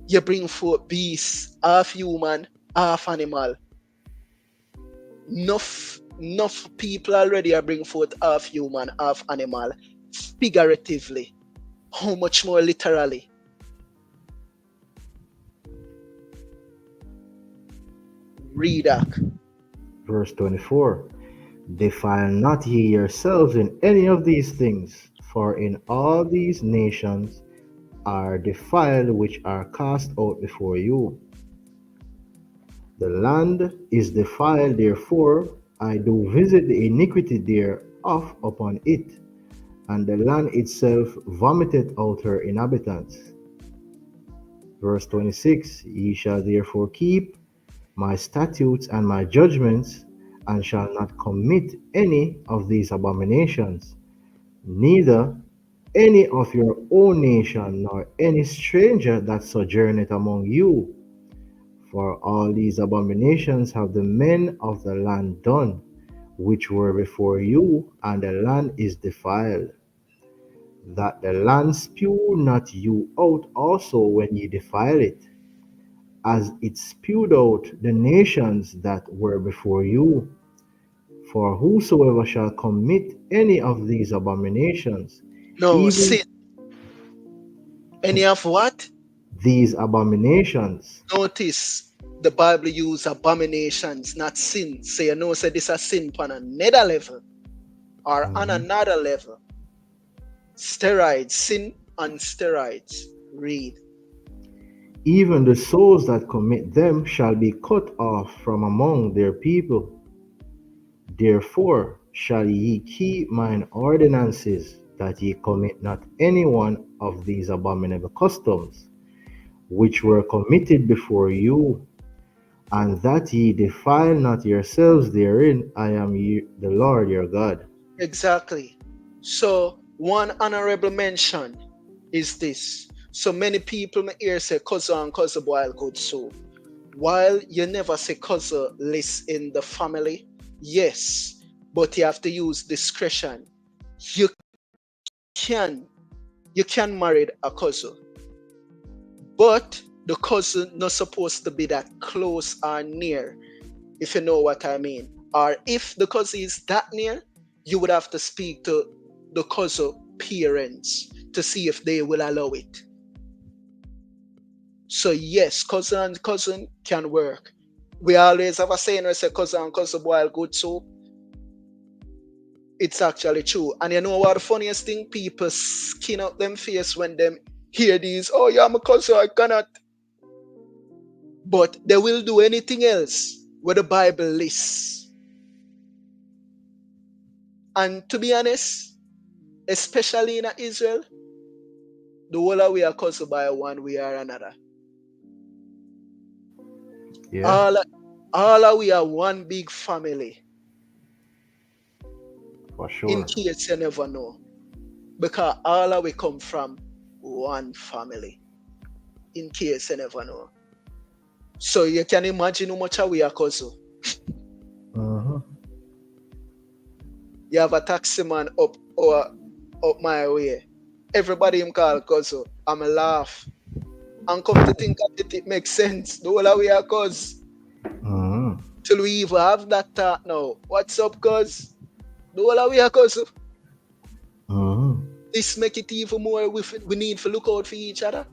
S4: You bring forth beasts, half human, half animal. Enough people already are bring forth half human, half animal, figuratively. How much more literally? Read that.
S3: Verse 24. Defile not ye yourselves in any of these things, for in all these nations are defiled which are cast out before you. The land is defiled, therefore I do visit the iniquity thereof upon it, and the land itself vomiteth out her inhabitants. Verse 26 Ye shall therefore keep my statutes and my judgments, and shall not commit any of these abominations, neither any of your own nation, nor any stranger that sojourneth among you. For all these abominations have the men of the land done, which were before you, and the land is defiled. That the land spew not you out also when ye defile it, as it spewed out the nations that were before you. For whosoever shall commit any of these abominations,
S4: No,
S3: even
S4: sin. Any of what?
S3: these abominations,
S4: Notice the Bible use abominations, not sin. So you know, say this a sin on another level or on
S3: mhm,
S4: another level. Steroids, sin on steroids. Read.
S3: even the souls that commit them shall be cut off from among their people. Therefore shall ye keep mine ordinances, that ye commit not any one of these abominable customs, which were committed before you, and that ye defile not yourselves therein. I am the Lord your God.
S4: Exactly. So one honorable mention is this. So many people may hear say cousin and cousin boil good soup. While you never say cousin list in the family, yes, but you have to use discretion. You can you can marry a cousin, but the cousin not supposed to be that close or near, if you know what I mean. Or if the cousin is that near, you would have to speak to the cousin parents to see if they will allow it. So yes, cousin and cousin can work. We always have a saying where say cousin and cousin boil good soup. It's actually true. And you know what the funniest thing? People skin up them face when them hear these, oh yeah, my cousin, I cannot. But they will do anything else where the Bible lists. And to be honest, especially in Israel, the whole of we are cousin by one way or another.
S3: Yeah,
S4: All all of we are one big family.
S3: for
S4: In
S3: sure.
S4: case you never know, because all of we come from one family. In case you never know, so you can imagine how much we are cousin.
S3: Mhm,
S4: You have a taxi man up my way. Everybody him call cousin. I'm a laugh. And come to think of it, it makes sense. The whole of we are cuz.
S3: mhm,
S4: Till we even have that talk now. What's up, cuz? The whole of we are cuz.
S3: mhm.
S4: This make it even more we need to look out for each other.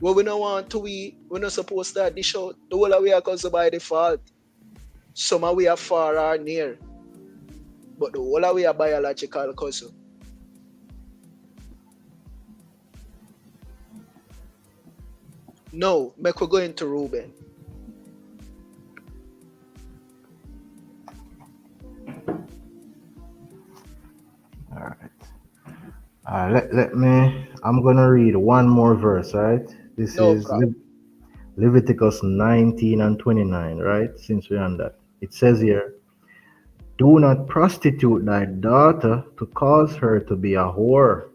S4: What we don't want to we're not supposed to dish out. The whole of we are cuz by default. Some of we are far or near. But the whole of we are biological cousin. No, make we go into Reuben.
S3: All right. I'm going to read one more verse, right? This
S4: No
S3: is
S4: problem.
S3: Leviticus 19 and 29, right? Since we're on that. It says here, do not prostitute thy daughter to cause her to be a whore,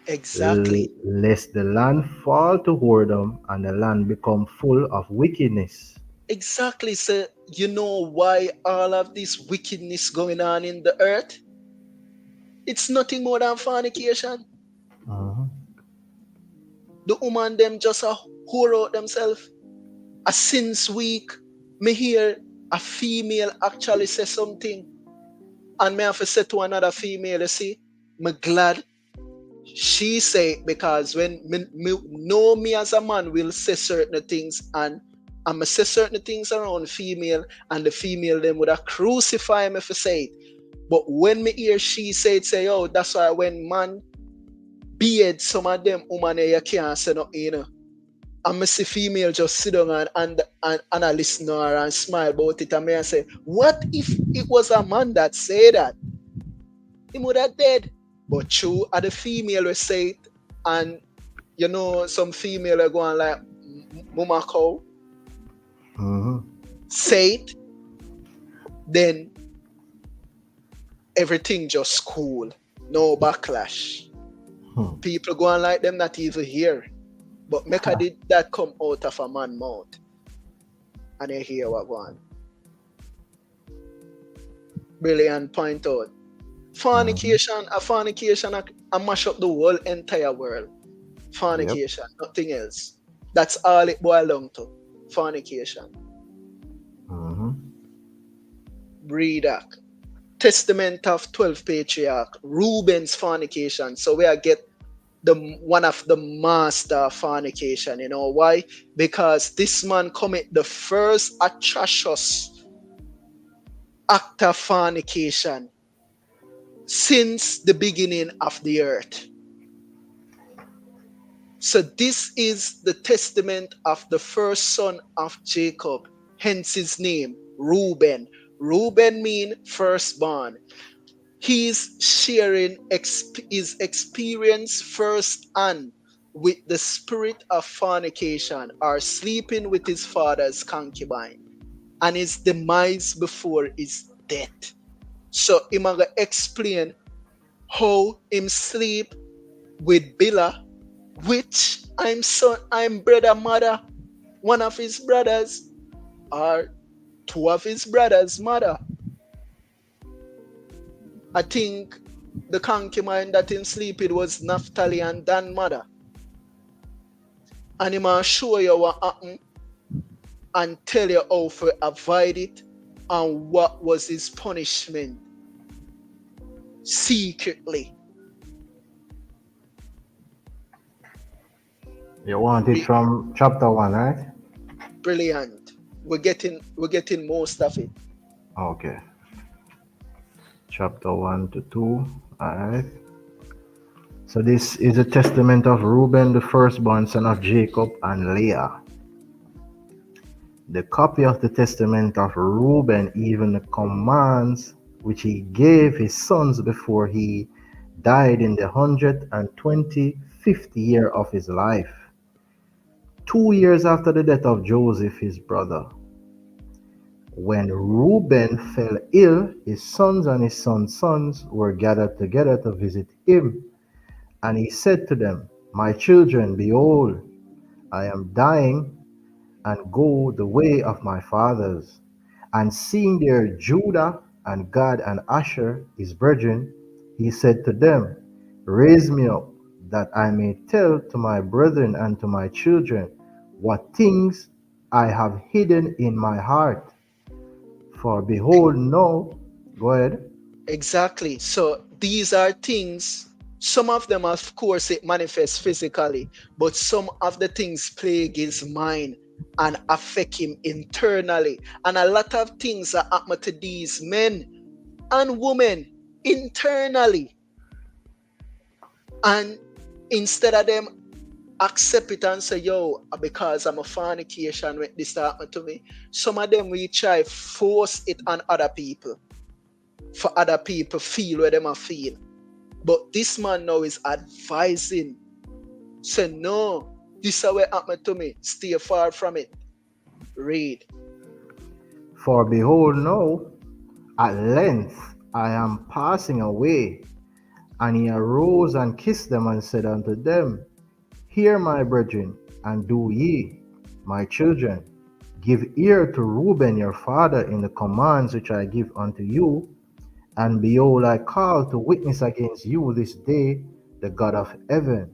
S4: Exactly.
S3: lest the land fall to whoredom and the land become full of wickedness.
S4: Exactly. So you know why all of this wickedness going on in the earth? It's nothing more than fornication.
S3: Mhm,
S4: The woman them just a whore out themselves. A since week, me hear a female actually say something, and me have to say to another female, you see, me glad she say it, because when me know me as a man will say certain things, and I'ma say certain things around female, and the female them would have crucify me for say it. But when me hear she say it, say, oh, that's why when man beard some of them woman you can't say nothing, you know. And me see female just sit down and I listen to her and smile about it. And me I say, what if it was a man that say that? He would have dead. But true, are the female will say it, and you know, some female are going like mama cow,
S3: Mm-hmm.
S4: say it, then everything just cool. No backlash.
S3: Hmm.
S4: People going like them not even here. But make a did that come out of a man mouth. And you hear what going. Brilliant point out. Fornication, a mash up the whole entire world.
S3: Yep.
S4: Fornication, nothing else. That's all it boils down to. Fornication.
S3: Mm-hmm.
S4: Breedak. Testament of 12 Patriarch. Reuben's fornication. So we are get the one of the master of fornication. You know why? Because this man commit the first atrocious act of fornication since the beginning of the earth. So this is the testament of the first son of Jacob, hence his name, Reuben. Reuben means firstborn. He's sharing his experience firsthand with the spirit of fornication or sleeping with his father's concubine and his demise before his death. So I'm gonna explain how him sleep with Bila, which I'm brother mother, one of his brothers, or two of his brothers' mother. I think the concubine that him sleep with was Naphtali and Dan mother. And he might show you what happened and tell you how to avoid it and what was his punishment secretly.
S3: You want it from chapter 1, right?
S4: Brilliant. We're getting most of it.
S3: Okay. Chapter 1 to 2. Alright. So this is a testament of Reuben, the firstborn son of Jacob and Leah. The copy of the testament of Reuben, even the commands which he gave his sons before he died in the 125th year of his life, 2 years after the death of Joseph his brother. When Reuben fell ill, his sons and his sons' sons were gathered together to visit him. And he said to them, my children, behold, I am dying, and go the way of my fathers. And seeing there Judah and Gad and Asher, his brethren, he said to them, raise me up, that I may tell to my brethren and to my children what things I have hidden in my heart. For behold, no, go ahead.
S4: Exactly. So these are things, some of them, of course, it manifests physically, but some of the things plague his mind and affect him internally. And a lot of things are happening to these men and women internally. And instead of them accept it and say, yo, because I'm a fornication when this happened to me, some of them will try force it on other people for other people feel where them a feel. But this man now is advising, say, no, this is what happened to me. Stay far from it. Read.
S3: For behold, no, at length I am passing away. And he arose and kissed them and said unto them, hear, my brethren, and do ye, my children, give ear to Reuben your father in the commands which I give unto you. And behold, I call to witness against you this day the God of heaven,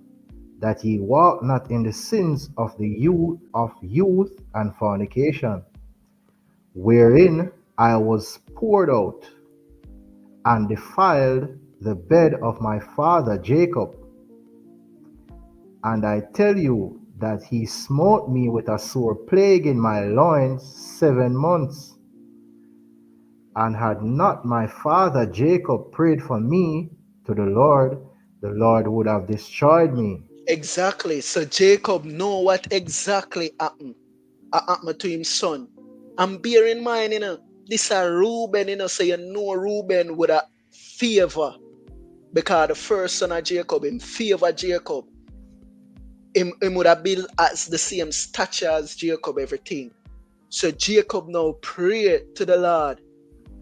S3: that ye walk not in the sins of the youth and fornication, wherein I was poured out, and defiled the bed of my father Jacob. And I tell you that he smote me with a sore plague in my loins 7 months. And had not my father Jacob prayed for me to the Lord would have destroyed me.
S4: Exactly. So Jacob know what exactly happened to him son. And bear in mind, this a Reuben, so you know Reuben would have favor because the first son of Jacob, him favor Jacob. Him would have been as the same stature as Jacob, everything. So Jacob now pray to the Lord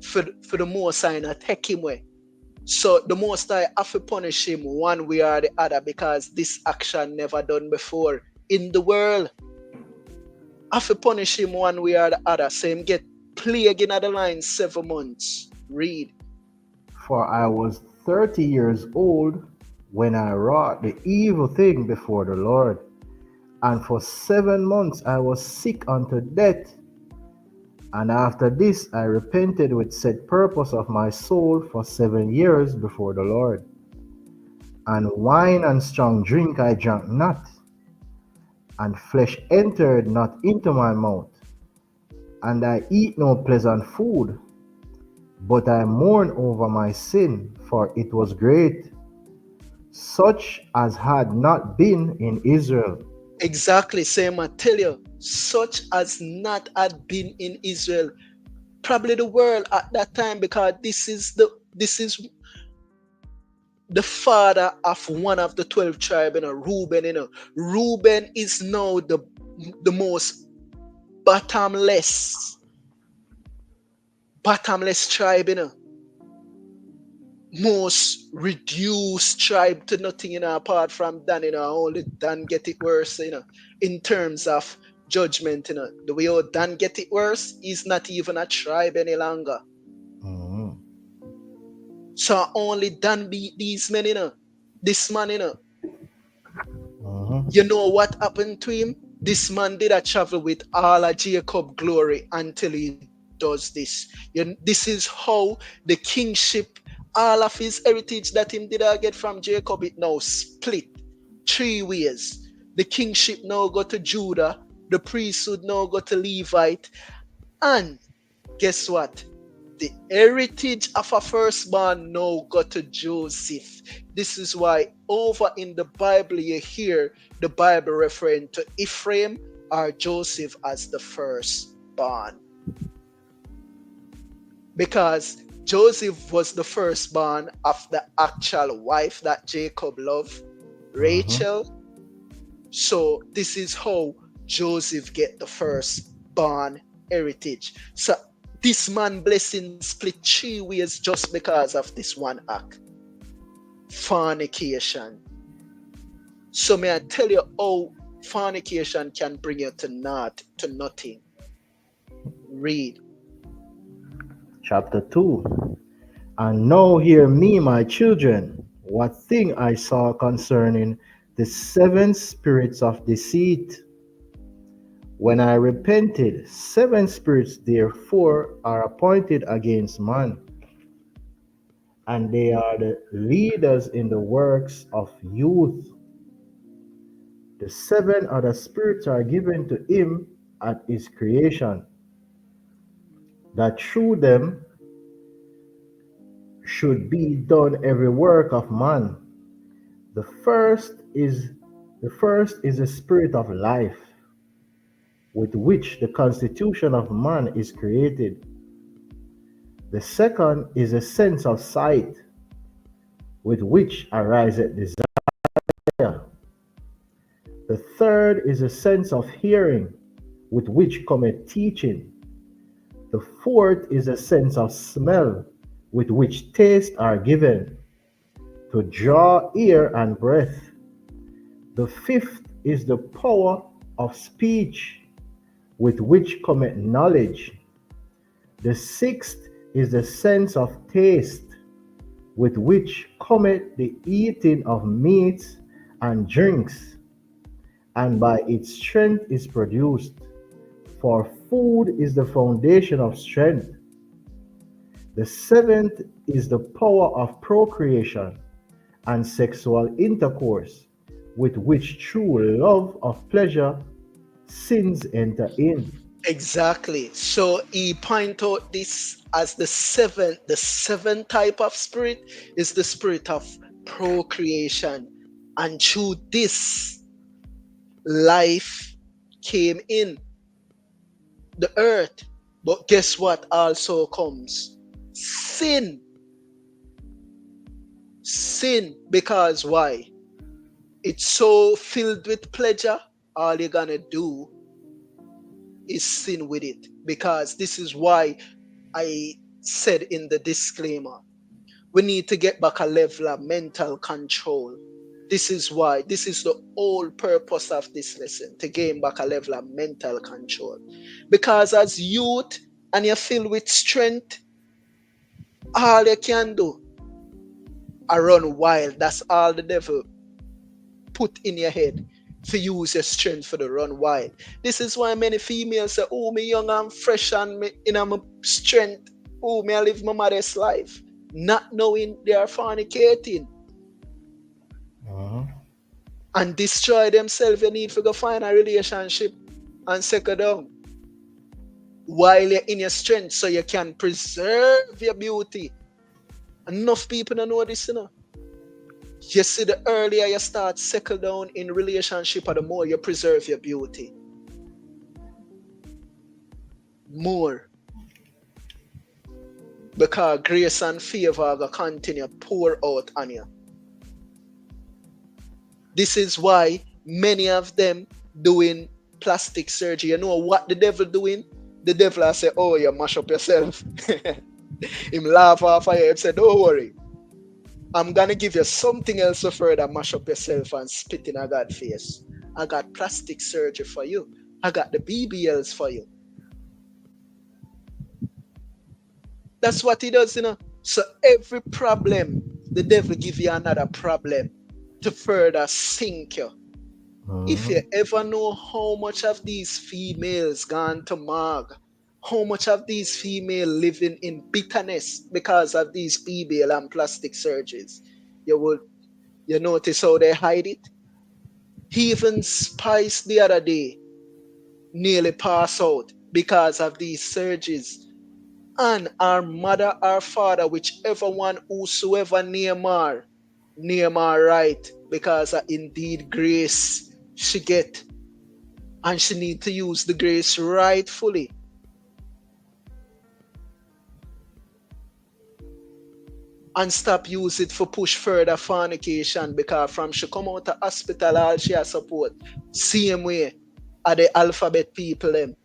S4: for the Most High and take him away. So the Most High have to punish him one way or the other because this action never done before in the world. Have to punish him one way or the other. So him get plague in the line 7 months. Read.
S3: For I was 30 years old when I wrought the evil thing before the Lord, and for 7 months I was sick unto death. And after this I repented with set purpose of my soul for 7 years before the Lord. And wine and strong drink I drank not, and flesh entered not into my mouth, and I eat no pleasant food, but I mourn over my sin, for it was great, such as had not been in Israel.
S4: Exactly, same I tell you, such as not had been in Israel, probably the world at that time, because this is the father of one of the 12 tribe, Reuben. Reuben is now the most bottomless, bottomless tribe, most reduced tribe to nothing, apart from Dan, only Dan get it worse, in terms of judgment, the way how Dan get it worse is not even a tribe any longer.
S3: Mhm,
S4: So only Dan beat these men, this man,
S3: mhm,
S4: you know what happened to him? This man did a travel with all of Jacob glory until he does this. This is how the kingship, all of his heritage that him did get from Jacob, it now split 3 ways. The kingship now go to Judah, the priesthood now go to Levite, and guess what? The heritage of a firstborn now go to Joseph. This is why over in the Bible you hear the Bible referring to Ephraim or Joseph as the firstborn. Because Joseph was the firstborn of the actual wife that Jacob loved,
S3: mhm.
S4: Rachel. So this is how Joseph get the firstborn heritage. So this man blessing split 3 ways just because of this one act. Fornication. So may I tell you how fornication can bring you to nothing. Read.
S3: Chapter 2. And now hear me, my children, what thing I saw concerning the 7 spirits of deceit. When I repented, 7 spirits therefore are appointed against man, and they are the leaders in the works of youth. The 7 other spirits are given to him at his creation, that through them should be done every work of man. The first is the first is the spirit of life, with which the constitution of man is created. The second is a sense of sight, with which ariseth desire. The third is a sense of hearing, with which cometh teaching. The fourth is a sense of smell, with which tastes are given, to draw ear and breath. The fifth is the power of speech, with which cometh knowledge. The sixth is the sense of taste, with which cometh the eating of meats and drinks, and by its strength is produced. For food is the foundation of strength. The seventh is the power of procreation and sexual intercourse, with which true love of pleasure sins enter in.
S4: Exactly. So he point out this as the seventh type of spirit is the spirit of procreation. And through this, life came in the earth. But guess what also comes? Sin. Sin. Because why? It's so filled with pleasure, all you're gonna do is sin with it. Because this is why I said in the disclaimer, we need to get back a level of mental control. This is why, this is the whole purpose of this lesson, to gain back a level of mental control. Because as youth and you're filled with strength, all you can do are run wild. That's all the devil put in your head, to use your strength for the run wild. This is why many females say, oh, me young and fresh and me in my strength. Oh, me I live my mother's life. Not knowing they are fornicating
S3: Uh-huh.
S4: and destroy themselves. You need to go find a relationship and settle down while you're in your strength so you can preserve your beauty. Enough people don't know this, you know. You see, the earlier you start settle down in relationship, the more you preserve your beauty. More. Because grace and favor will continue pour out on you. This is why many of them doing plastic surgery. You know what the devil doing? The devil will say, oh, you mash up yourself. Him laugh off of you and say, don't worry. I'm gonna give you something else to further mash up yourself and spit in a God's face. I got plastic surgery for you. I got the BBLs for you. That's what he does, you know. So every problem, the devil give you another problem to further sink you. If you ever know how much of these females gone to morgue, how much of these females living in bitterness because of these BBL and plastic surgeries, you notice how they hide it? He even Spice the other day nearly passed out because of these surgeries. And our mother, our father, whichever one, whosoever name her right, because of indeed grace she get. And she need to use the grace rightfully. And stop use it for push further fornication, because from she come out of hospital, all she has support. Same way are the alphabet people them.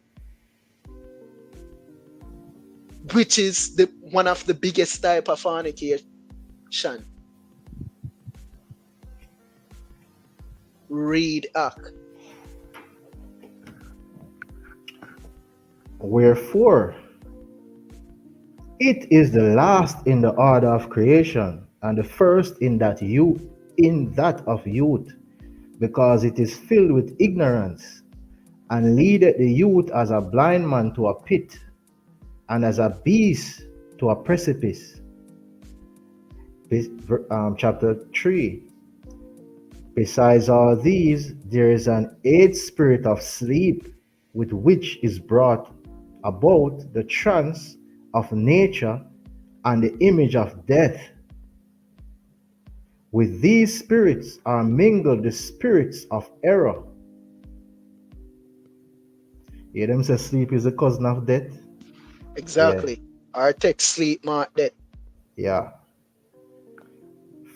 S4: Which is the one of the biggest type of fornication. Read Ak.
S3: Wherefore, it is the last in the order of creation, and the first in that of youth, because it is filled with ignorance, and leadeth the youth as a blind man to a pit, and as a beast to a precipice. Chapter 3. Besides all these, there is an eighth spirit of sleep, with which is brought about the trance of nature and the image of death. With these spirits are mingled the spirits of error. Hear them say sleep is a cousin of death?
S4: Exactly. Our text sleep mark death.
S3: Yeah.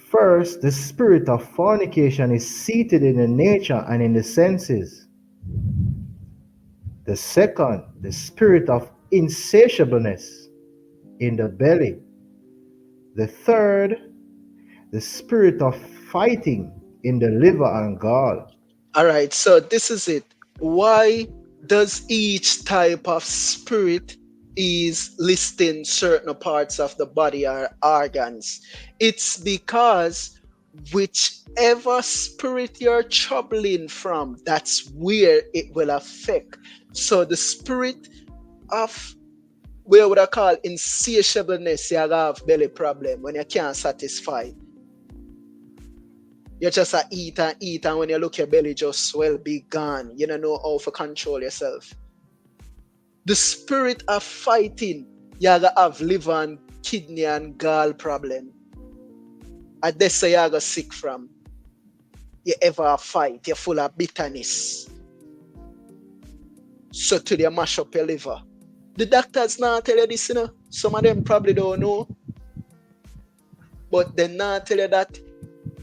S3: First, the spirit of fornication is seated in the nature and in the senses. The second, the spirit of insatiableness in the belly. The third, the spirit of fighting in the liver and gall.
S4: All right, so this is it. Why does each type of spirit is listing certain parts of the body or organs? It's because whichever spirit you're troubling from, that's where it will affect. So the spirit of, where would I call insatiableness, you have belly problem when you can't satisfy. You just a eat and when you look your belly just swell, be gone. You don't know how to control yourself. The spirit of fighting, you gotta have liver and kidney and gall problem. And that's where you gotta sick from. You ever fight, you're full of bitterness. So till you mash up your liver. The doctors now tell you this, you know. Some of them probably don't know, but they now tell you that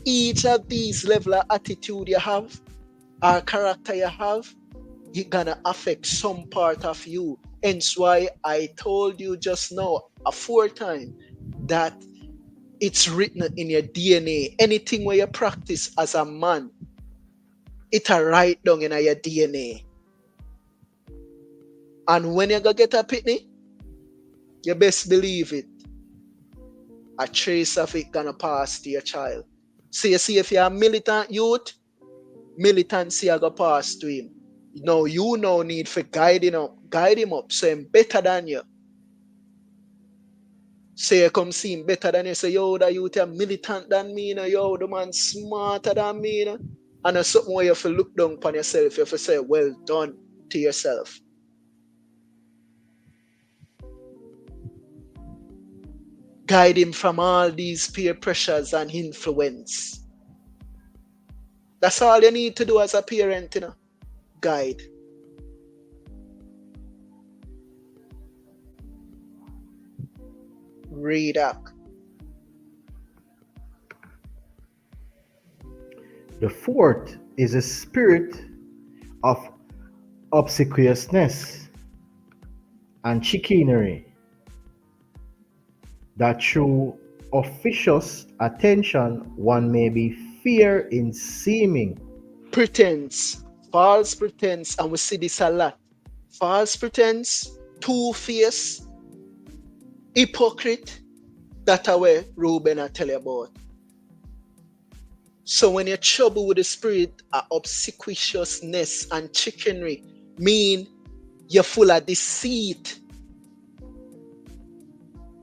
S4: each of these level of attitude you have or character you have, it gonna affect some part of you. Hence why I told you just now a fourth time that it's written in your DNA. Anything where you practice as a man, it a write down in your DNA. And when you go get a pitney, you best believe it. A trace of it gonna pass to your child. So you see, if you're a militant youth, militancy I go pass to him. No, you no need for guide him up, so him better than you. So you come see him better than you, say, yo, that youth are militant than me, you know, yo, the man smarter than me, you know. And there's something where you have to look down upon yourself, you have to say, well done to yourself. Guide him from all these peer pressures and influence. That's all you need to do as a parent, you know. Guide. Read up.
S3: The fourth is a spirit of obsequiousness and chicanery, that through officious attention one may be fair in seeming.
S4: Pretense. False pretense. And we see this a lot. False pretense, two-faced, hypocrite. That's where Reuben I tell you about. So when you're trouble with the spirit of obsequiousness and chicanery, mean you're full of deceit.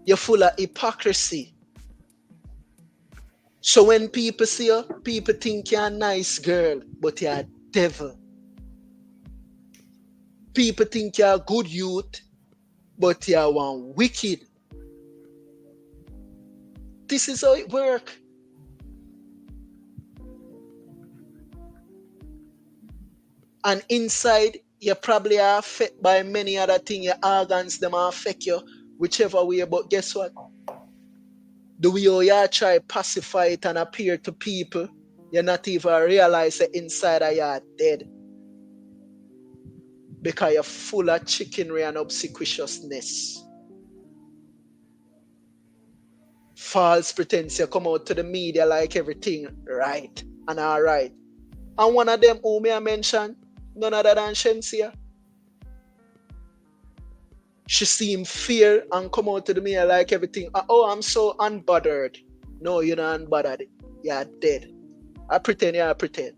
S4: You're full of hypocrisy. So when people see you, people think you're a nice girl, but you're a devil. People think you're a good youth, but you're one wicked. This is how it works. And inside, you probably are affected by many other things. Your organs, them affect you, whichever way. But guess what? The way you try pacify it and appear to people, you not even realize that inside of you are dead. Because you're full of chicanery and obsequiousness. False pretense. You come out to the media like everything right and all right. And one of them who may I mention, none other than Shensia. She seemed fear and come out to the media like everything. Oh, I'm so unbothered. No, you're not unbothered. You're dead. I pretend, yeah, I pretend.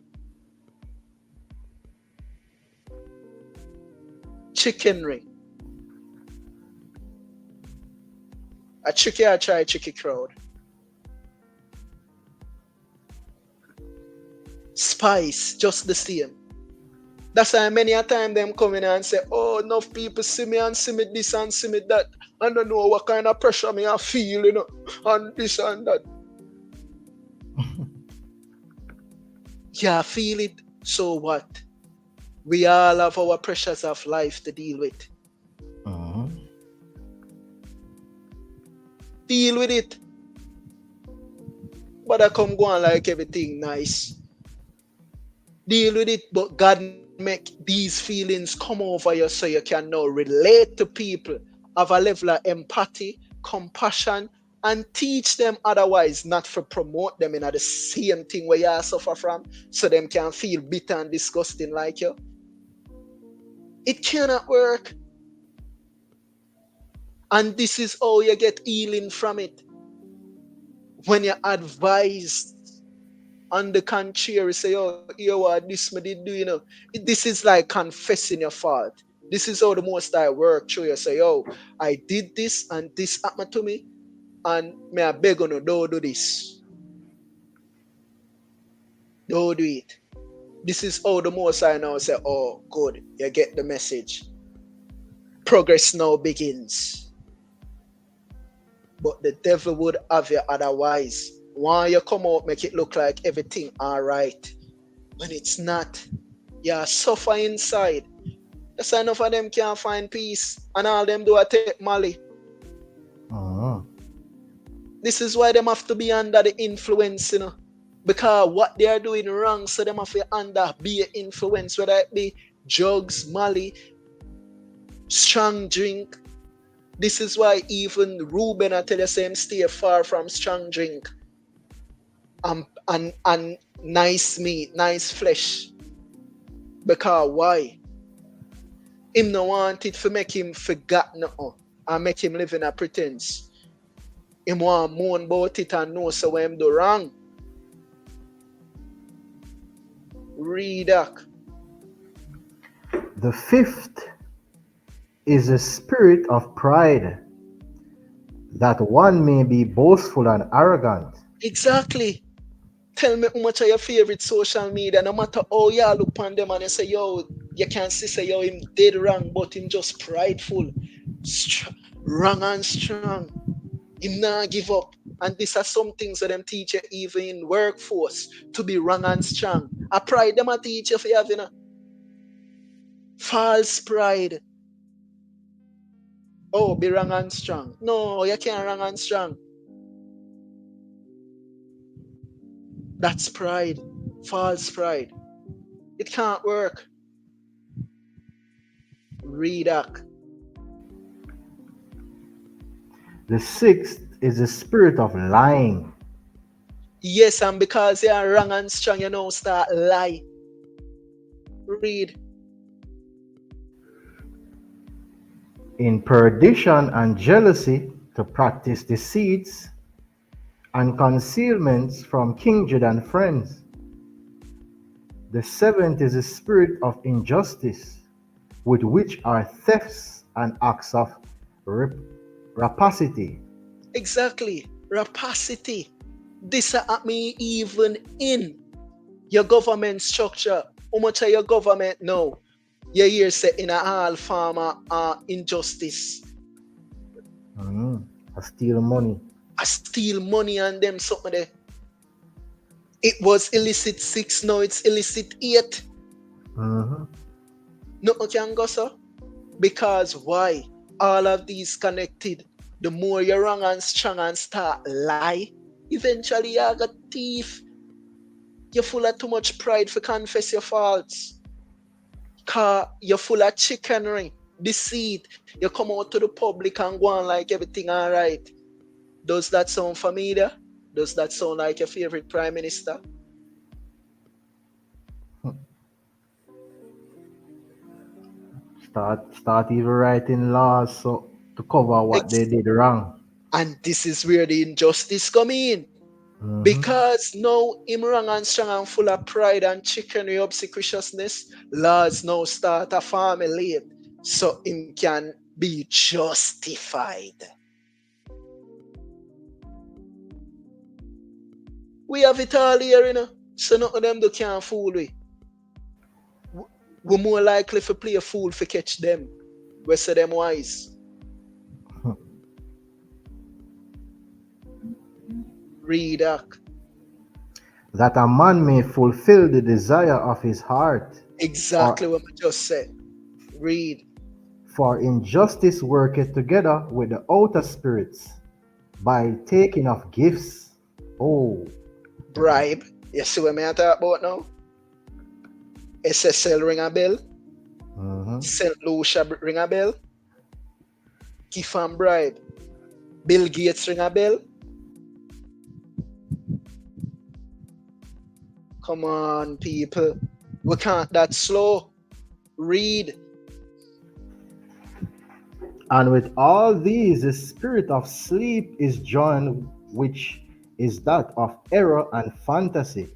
S4: Chicanery. I try tricky crowd. Spice, just the same. That's why many a time them come in and say, oh, enough people see me and see me this and see me that. I don't know what kind of pressure me I feel, you know, and this and that. Yeah, I feel it. So what? We all have our pressures of life to deal with. Deal with it. But I come go on like everything nice. Deal with it, but God make these feelings come over you so you can now relate to people, have a level of empathy, compassion, and teach them otherwise, not for promote them in the same thing where you suffer from, so them can feel bitter and disgusting like you. It cannot work. And this is how you get healing from it. When you're advised on the contrary, say, oh, you what this me did do, you know. This is like confessing your fault. This is how the most I work through you. Say, oh, I did this and this happened to me, and may I beg on you, don't do this. Don't do it. This is how the Most High now say, oh, good, you get the message. Progress now begins. But the devil would have you otherwise. Why you come out, make it look like everything all right, when it's not. You suffer inside. That's why enough of them can't find peace. And all them do a take Molly.
S3: Mhm.
S4: This is why them have to be under the influence, Because what they are doing wrong, so them have to under be influence, whether it be drugs, Molly, strong drink. This is why even Ruben I tell you same stay far from strong drink. And nice meat, nice flesh. Because why? Him no want it to make him forget nothing and make him live in a pretense. Him want moan about it and know so what him do wrong. Read that.
S3: The fifth is a spirit of pride, that one may be boastful and arrogant.
S4: Exactly. Tell me how much of your favorite social media, no matter how you look upon them and you say, yo, you can see say, yo, him dead wrong, but him just prideful, wrong and strong. Him not give up. And these are some things that them teach you even in workforce, to be wrong and strong. A pride them a teach you for having a false pride. Oh, be wrong and strong. No, you can't wrong and strong. That's pride. False pride. It can't work. Read that.
S3: The sixth is the spirit of lying,
S4: Yes, and because you are wrong and strong, you know, start lie. Read.
S3: in perdition and jealousy, to practice deceits and concealments from kindred and friends. The seventh is the spirit of injustice, with which are thefts and acts of rapacity.
S4: Exactly. Rapacity. This at me even in your government structure. How much of your government know? You hear say in a all farmer injustice.
S3: I steal money.
S4: I steal money and them something there. It was illicit 6, now it's illicit 8.
S3: Mhm.
S4: Nothing can go so. Because why? All of these connected. The more you're wrong and strong and start lie, eventually you got thief. You're full of too much pride for confess your faults. Cause you're full of chickery, deceit. You come out to the public and go on like everything alright. Does that sound familiar? Does that sound like your favorite prime minister?
S3: Start even writing laws so to cover what they did wrong.
S4: And this is where the injustice come in.
S3: Mhm.
S4: Because now him wrong and strong and full of pride and chicken obsequiousness, laws now start a family so him can be justified. We have it all here, so none of them do can't fool we. We're more likely to play a fool for catch them. We say them wise. Read that.
S3: That a man may fulfill the desire of his heart.
S4: Exactly
S3: For,
S4: what I just said. Read.
S3: for injustice worketh together with the outer spirits by taking of gifts. Oh,
S4: Bribe. You see what I talk about now? SSL ring a bell.
S3: mhm.
S4: St. Lucia ring a bell. Gift and bribe. Bill Gates ring a bell. Come on, people. We can't that slow. Read.
S3: And with all these, the spirit of sleep is joined, which is that of error and fantasy.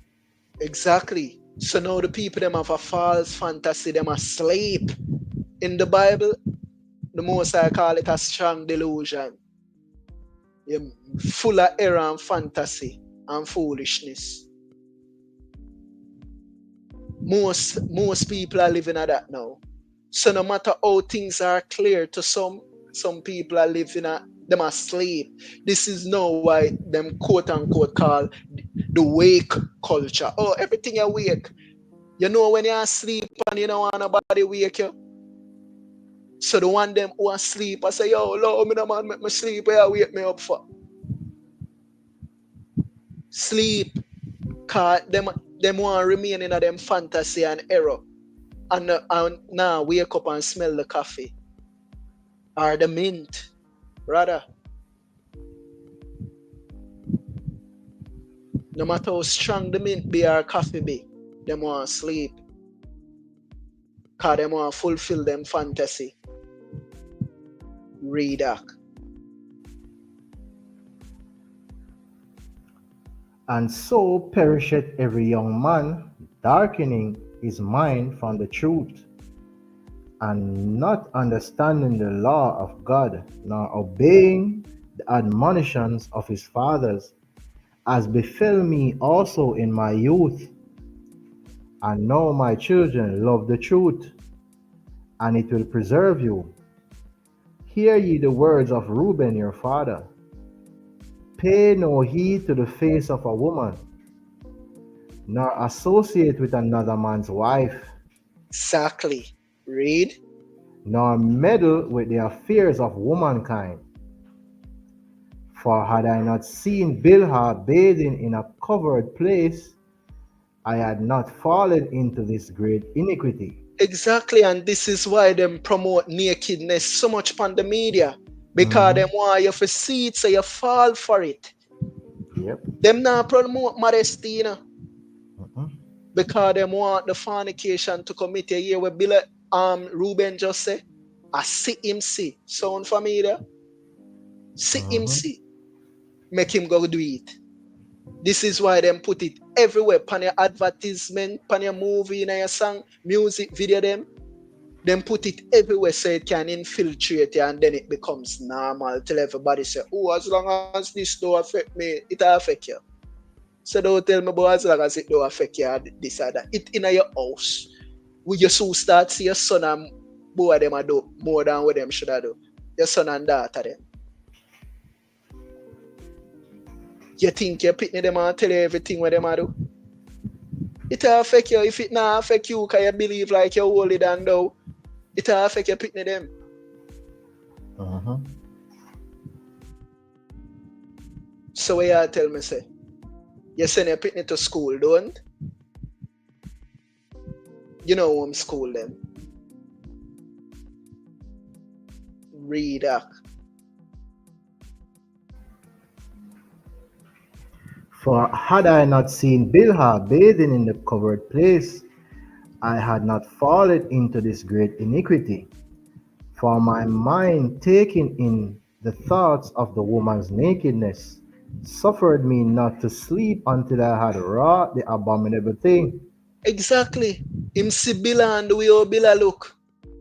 S4: Exactly. So now the people them have a false fantasy, them asleep. In the Bible, the most I call it a strong delusion. You're full of error and fantasy and foolishness. Most people are living at that now. So no matter how things are clear to some people are living at them asleep. This is now why them quote unquote call the wake culture. Oh, everything you wake. You know when you're asleep and you don't want nobody wake you. So the one them who are asleep, I say, yo, Lord, me no man make me sleep, where wake me up for. Sleep. Cause them want to remain in a them fantasy and error. And now wake up and smell the coffee. Or the mint. Rather. No matter how strong the mint be or coffee be, them want to sleep. Cause them want to fulfill them fantasy. Read that.
S3: And so perisheth every young man, darkening his mind from the truth, and not understanding the law of God, nor obeying the admonitions of his fathers, as befell me also in my youth. And now, my children, love the truth, and it will preserve you. Hear ye the words of Reuben your father. Pay no heed to the face of a woman, nor associate with another man's wife,
S4: Exactly. Read.
S3: nor meddle with the affairs of womankind. For had I not seen Bilhah bathing in a covered place, I had not fallen into this great iniquity.
S4: Exactly, and this is why them promote nakedness so much on the media. Because them
S3: Mhm.
S4: want you to see it so you fall for it.
S3: Yep.
S4: Them not promote modesty, you know,
S3: Mhm.
S4: because them want the fornication to commit a year where Reuben just say, I see him see. Sound familiar? See him
S3: Mhm.
S4: see. Make him go do it. This is why them put it everywhere. Pan your advertisement, pan your movie, in your song, music video them. Them put it everywhere so it can infiltrate you and then it becomes normal till everybody say, oh, as long as this don't affect me, it affect you. So don't tell me about as long as it don't affect you this or that. It in your house. Will you soon start see your son and boy them a do more than what them should have do. Your son and daughter them. You think you're pitting them and tell you everything what them a do? It affect you. If it not affect you because you believe like you're holy than thou, it affect you pitting them.
S3: Mhm.
S4: So what you tell me say? You send your pitney to school, don't? You know homeschool them. Read that.
S3: For had I not seen Bilhah bathing in the covered place, I had not fallen into this great iniquity. For my mind, taking in the thoughts of the woman's nakedness, suffered me not to sleep until I had wrought the abominable thing.
S4: Exactly. Him see Billa and the way how Billa look.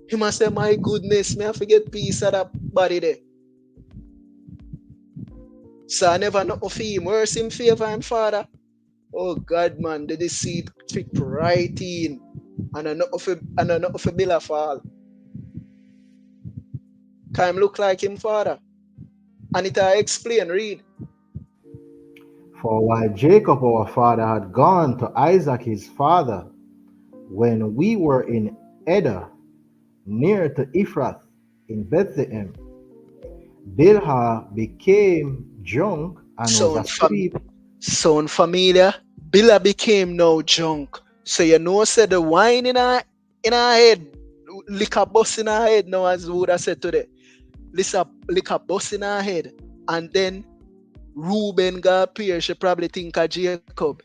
S4: He must say, my goodness, may I forget peace of that body there. So I never know of him. Worse in favor him father. Oh God man, the deceit trick right in. And I know of a Billa fall. Can him look like him father. And it I explain, read.
S3: For while Jacob our father had gone to Isaac his father, when we were in Edar, near to Ephrath in Bethlehem, Bilhah became drunk and was
S4: Sound
S3: asleep.
S4: sound familiar. Billa became no junk. So you know said the wine in her head, liquor bust in her head now as would have said today. Liquor bust in her head. And then Reuben got appear, she probably think of Jacob.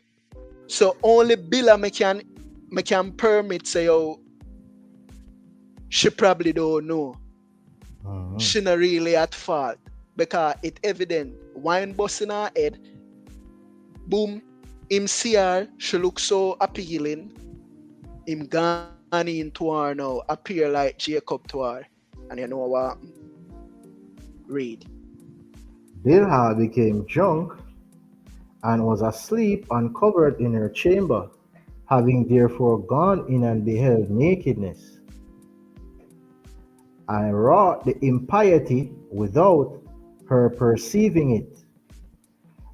S4: So only Billa me can permit say oh she probably don't know.
S3: Mhm.
S4: She not really at fault. Because it evident wine bust in her head, boom, him see her, she look so appealing. Him gone into her now, appear like Jacob to her. And you know what? Read.
S3: Bilhah became drunk and was asleep uncovered in her chamber, Having therefore gone in and beheld nakedness, I wrought the impiety without her perceiving it,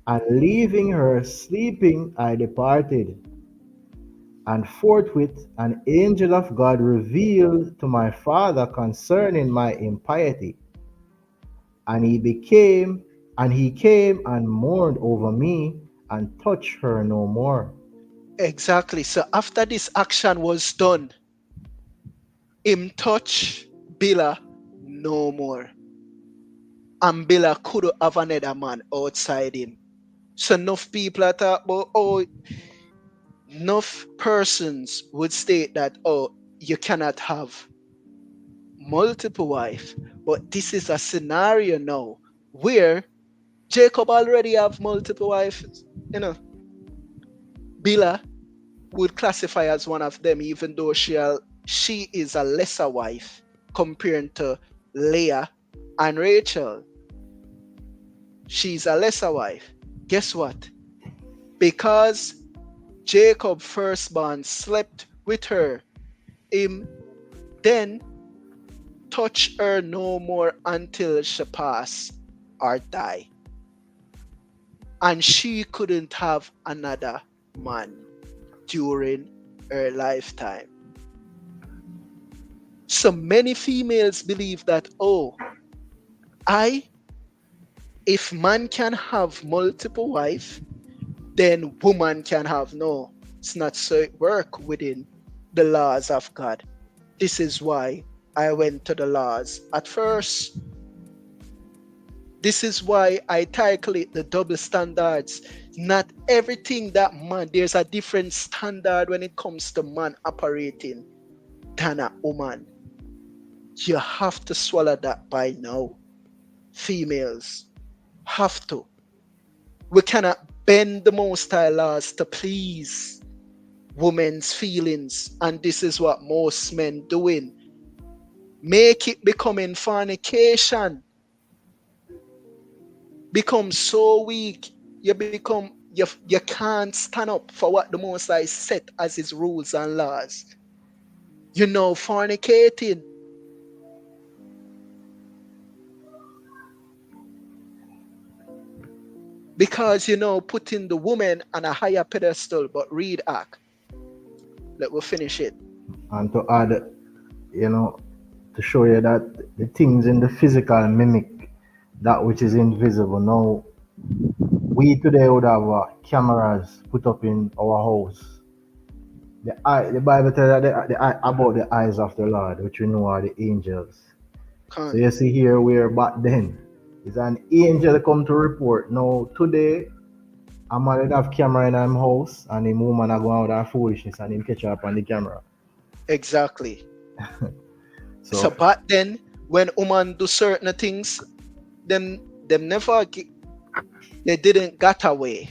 S3: and leaving her sleeping, I departed. And forthwith an angel of God revealed to my father concerning my impiety. And he came and mourned over me and touched her no more.
S4: Exactly. So after this action was done, him touch Billa no more. And Billa could have another man outside him. So enough people are talk about, oh, enough persons would state that, oh, you cannot have multiple wife. But this is a scenario now where Jacob already have multiple wives. You know, Billa would classify as one of them, even though she is a lesser wife compared to Leah and Rachel. She's a lesser wife. Guess what? Because Jacob firstborn slept with her, him then touch her no more until she pass or die. And she couldn't have another man during her lifetime. So many females believe that, oh, I, if man can have multiple wives, then woman can have no. It's not so it work within the laws of God. This is why I went to the laws at first. This is why I title it the double standards. Not everything that man, there's a different standard when it comes to man operating than a woman. You have to swallow that by now. Females have to. We cannot bend the Most High laws to please women's feelings, and this is what most men doing. Make it becoming fornication. Become so weak, you can't stand up for what the Most High set as his rules and laws. You know, fornicating. Because, you know, putting the woman on a higher pedestal. But read Act. Let me finish it.
S3: And to add, you know, to show you that the things in the physical mimic that which is invisible. Now, we today would have cameras put up in our house. The Bible tells that about the eyes of the Lord, which we know are the angels. So
S4: Con.
S3: you see here where back then is an angel come to report. Now today a man would have camera in him house and the woman are going out of foolishness and him catch her up on the camera.
S4: Exactly. So
S3: So
S4: back then, when woman do certain things, them never they didn't get away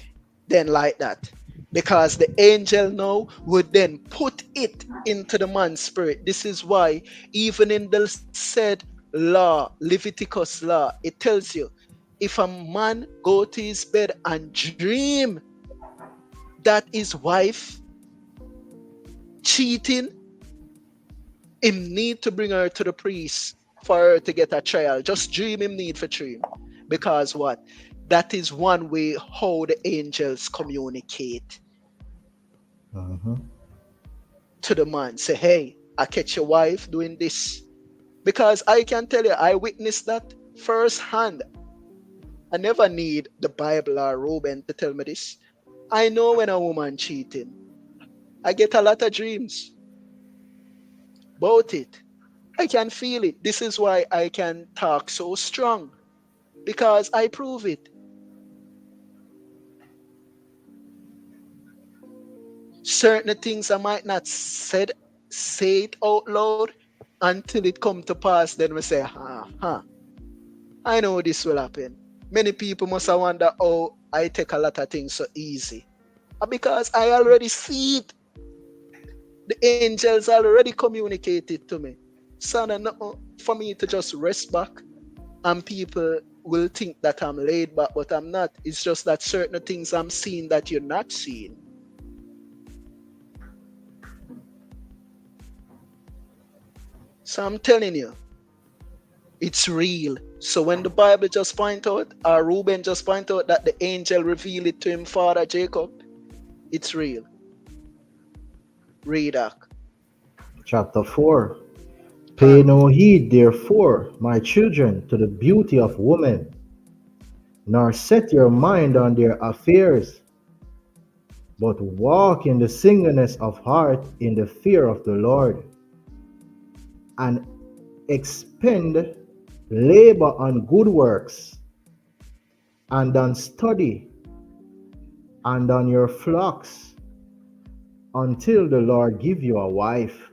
S4: then like that, because the angel now would then put it into the man's spirit. This is why even in the said law, Leviticus law, it tells you if a man go to his bed and dream that his wife cheating, him need to bring her to the priest for her to get a trial. Just dream him need for dream. Because what? That is one way how the angels communicate
S3: mhm.
S4: to the man. Say, hey, I catch your wife doing this. Because I can tell you, I witnessed that firsthand. I never need the Bible or Reuben to tell me this. I know when a woman cheating. I get a lot of dreams about it. I can feel it. This is why I can talk so strong. Because I prove it. Certain things I might not say it out loud until it come to pass. Then we say, I know this will happen. Many people must have wonder, oh, I take a lot of things so easy. Because I already see it. The angels already communicated to me. So for me to just rest back and people will think that I'm laid back, but I'm not. It's just that certain things I'm seeing that you're not seeing. So I'm telling you, it's real. So when the Bible just point out, or Reuben just point out that the angel revealed it to him, Father Jacob, it's real. Read that.
S3: Chapter 4. Pay no heed, therefore, my children, to the beauty of women, nor set your mind on their affairs, but walk in the singleness of heart in the fear of the Lord, and expend labor on good works, and on study, and on your flocks, until the Lord give you a wife,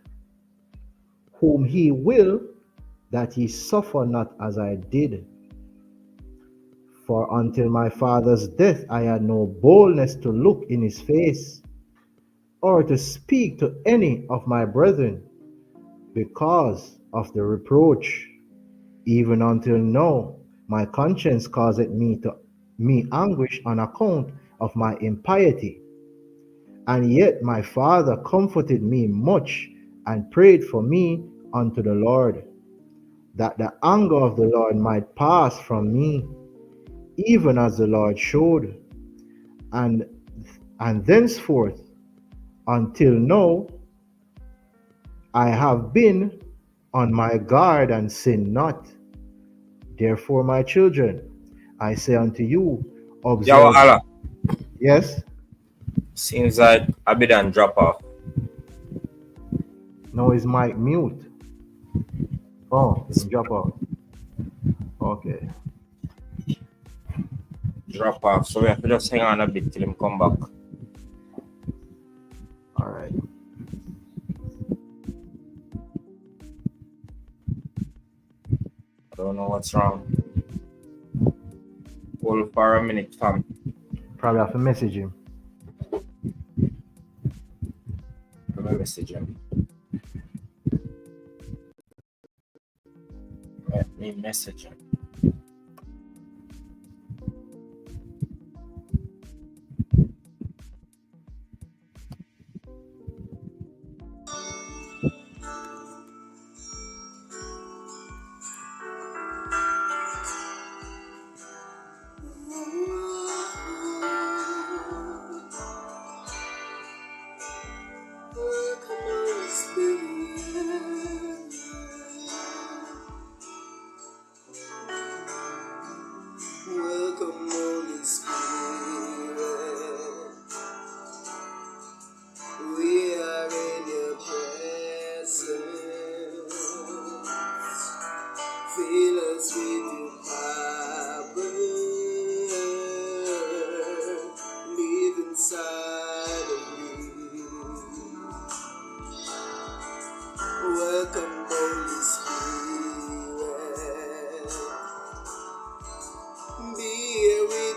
S3: whom he will that ye suffer not as I did. For until my father's death I had no boldness to look in his face, or to speak to any of my brethren, because of the reproach. Even until now, my conscience causeth me anguish on account of my impiety. And yet my father comforted me much, and prayed for me unto the Lord, that the anger of the Lord might pass from me, even as the Lord showed. And thenceforth until now I have been on my guard and sinned not. Therefore, my children, I say unto you,
S2: Yo,
S3: observe.
S2: Allah.
S3: Yes?
S2: Seems like I be done drop off.
S3: No, is mic mute? Oh, him drop off. Okay.
S2: Drop off. So we have to just hang on a bit till him come back.
S3: All right.
S2: I don't know what's wrong. Hold for a minute, fam.
S3: Probably have to message him.
S2: Let me message him. Let me message him.
S5: Welcome, Holy Spirit. We are in your presence. Fill us with your power. Live inside of me. Welcome, Holy Spirit. Be here with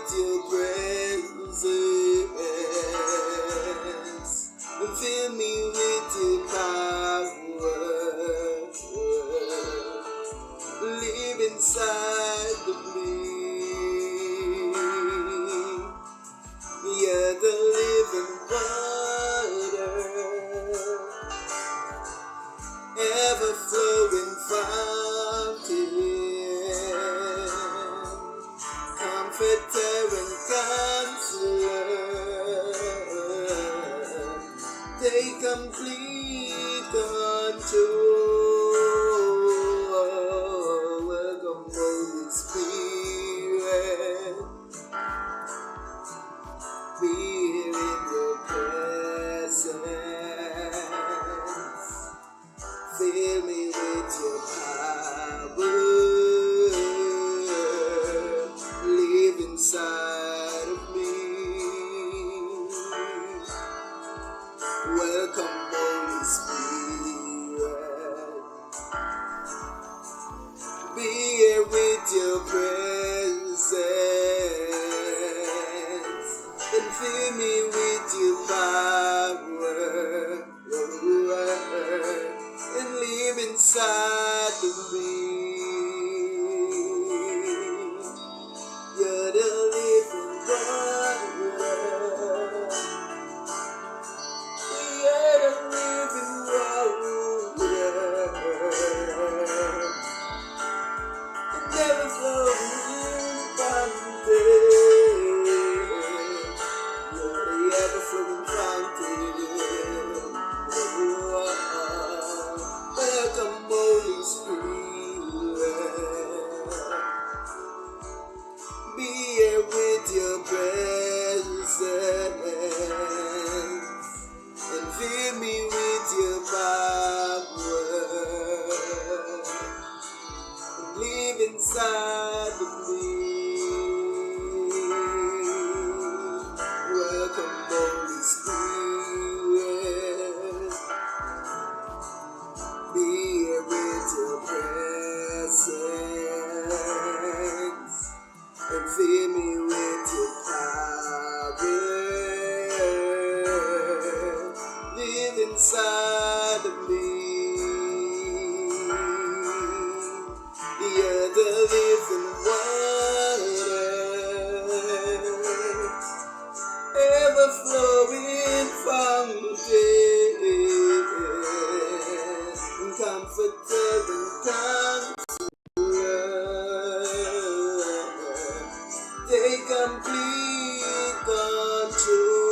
S5: Take complete control.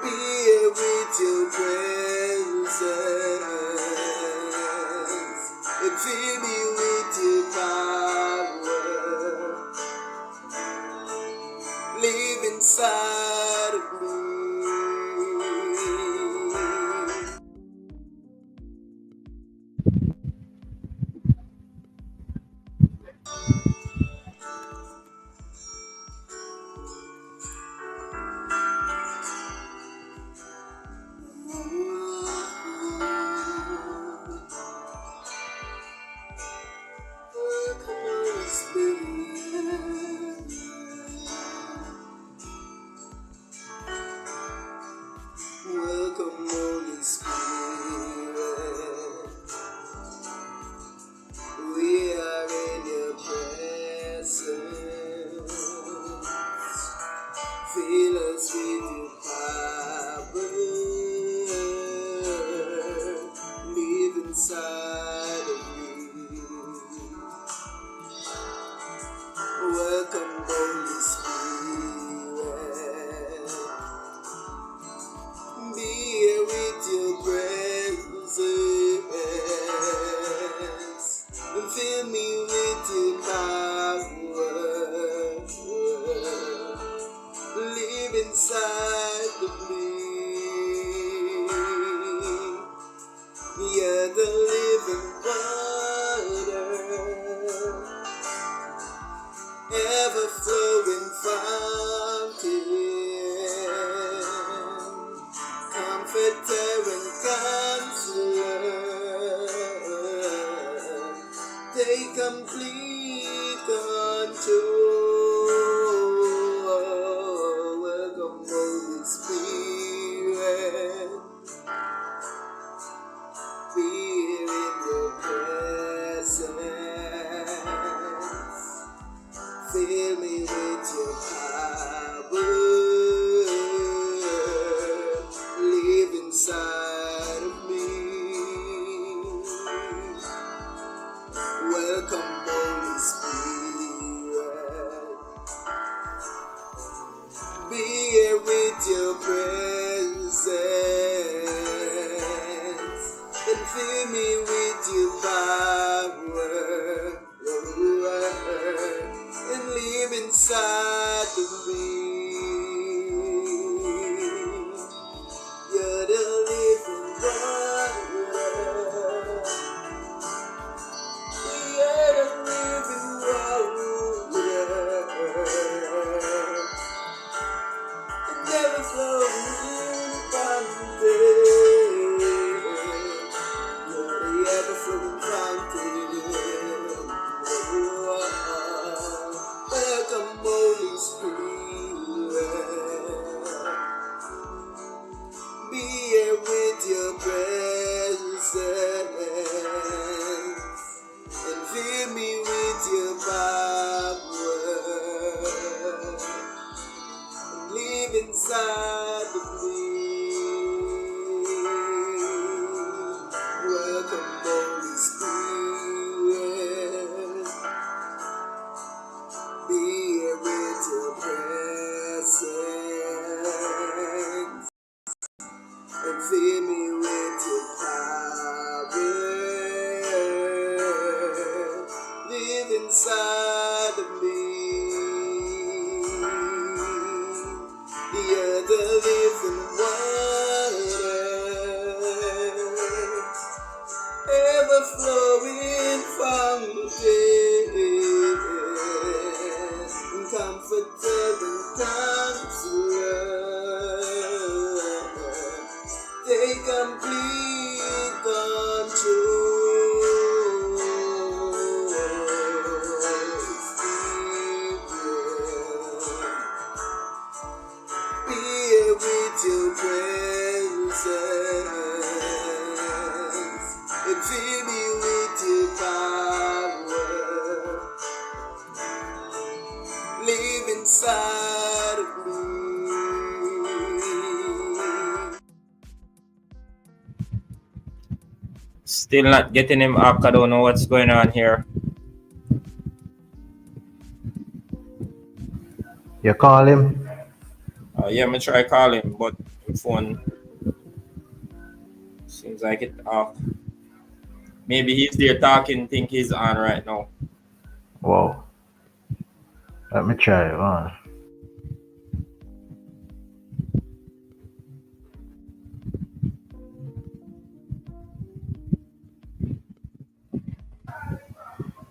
S5: Be here with your presence and fill me with your power. Live inside of me. Welcome, Holy Spirit. We are in your presence. Fill us with your power. Live inside of me. Welcome, Holy Spirit. Be here with your presence and fill me with your power. Live inside of me. You're the living water, ever flowing fountain, comforter and counselor. Take complete control. Welcome, Holy Spirit. Be here in your presence. Fill me with your power. Live inside of me. Welcome, Holy Spirit. Be here with your presence and fill me with your power. And live inside of me. You're the living water. You're the living water. Never flowing fountain. You're the ever flowing fountain. Welcome, Holy Spirit. Be here with your presence and fill me with your power. Live inside of me. Welcome, Holy Spirit. Be here with your presence and fill me with your power. Live inside of me. You're the living water, ever flowing fountain, comforter and counselor. Take complete control. Be here with your presence and fill me with your power. Live inside of me.
S2: Still not getting him up. I don't know what's going on here.
S3: You call him?
S2: Yeah, I'm gonna try call him, but the phone seems like it off. Maybe he's there talking, think he's on right now.
S3: Whoa. Let me try it on.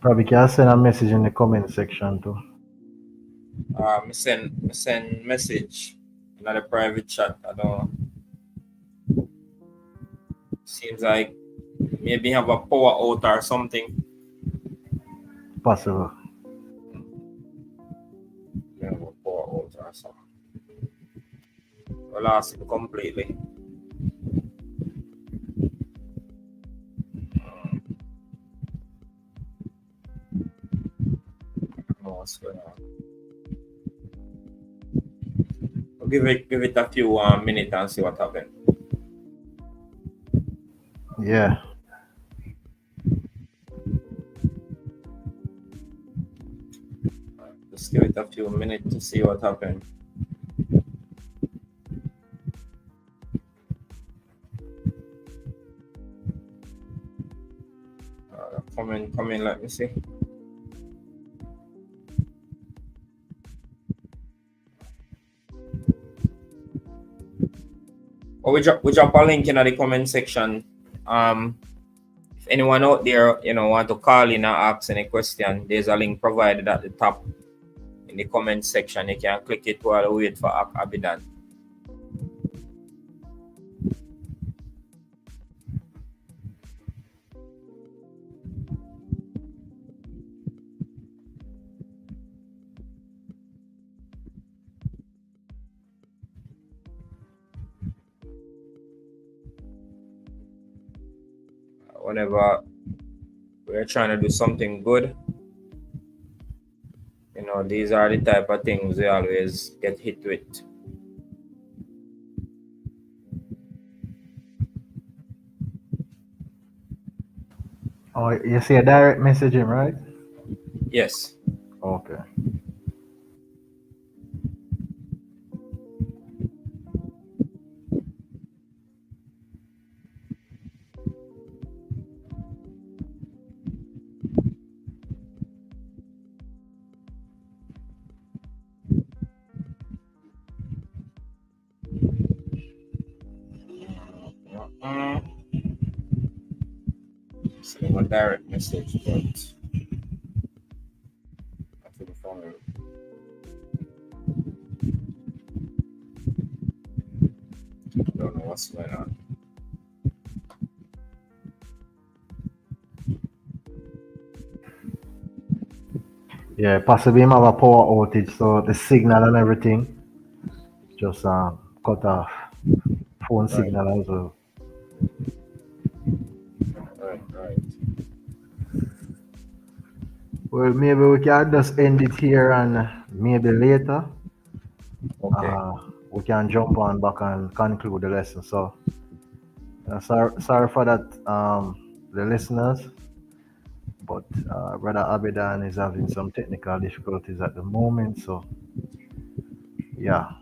S3: Probably can send a message in the comment section too.
S2: Me send message in the private chat. I don't. Seems like maybe have a power out or something.
S3: Possible.
S2: Yeah, have a power out or something. We lost him completely. I don't know what's going on. We'll give it a few minutes and see what happens.
S3: Yeah.
S2: Just give it a few minutes to see what happens. Come in, let me see. Or we drop a link in the comment section. If anyone out there, want to call in and ask any question, there's a link provided at the top in the comment section. You can click it while we wait for Abidan. Whenever we're trying to do something good, these are the type of things we always get hit with.
S3: Oh, you see a direct message him, right?
S2: Yes.
S3: Okay.
S2: Send a direct message, but I couldn't find it. I don't know what's going on.
S3: Yeah, possibly him have a power outage, so the signal and everything just cut off. Phone
S2: Right.
S3: signal as well.
S2: Right.
S3: Well, maybe we can just end it here and maybe later
S2: Okay.
S3: we can jump on back and conclude the lesson. So, sorry for that, the listeners, but Brother Abidan is having some technical difficulties at the moment. So, yeah.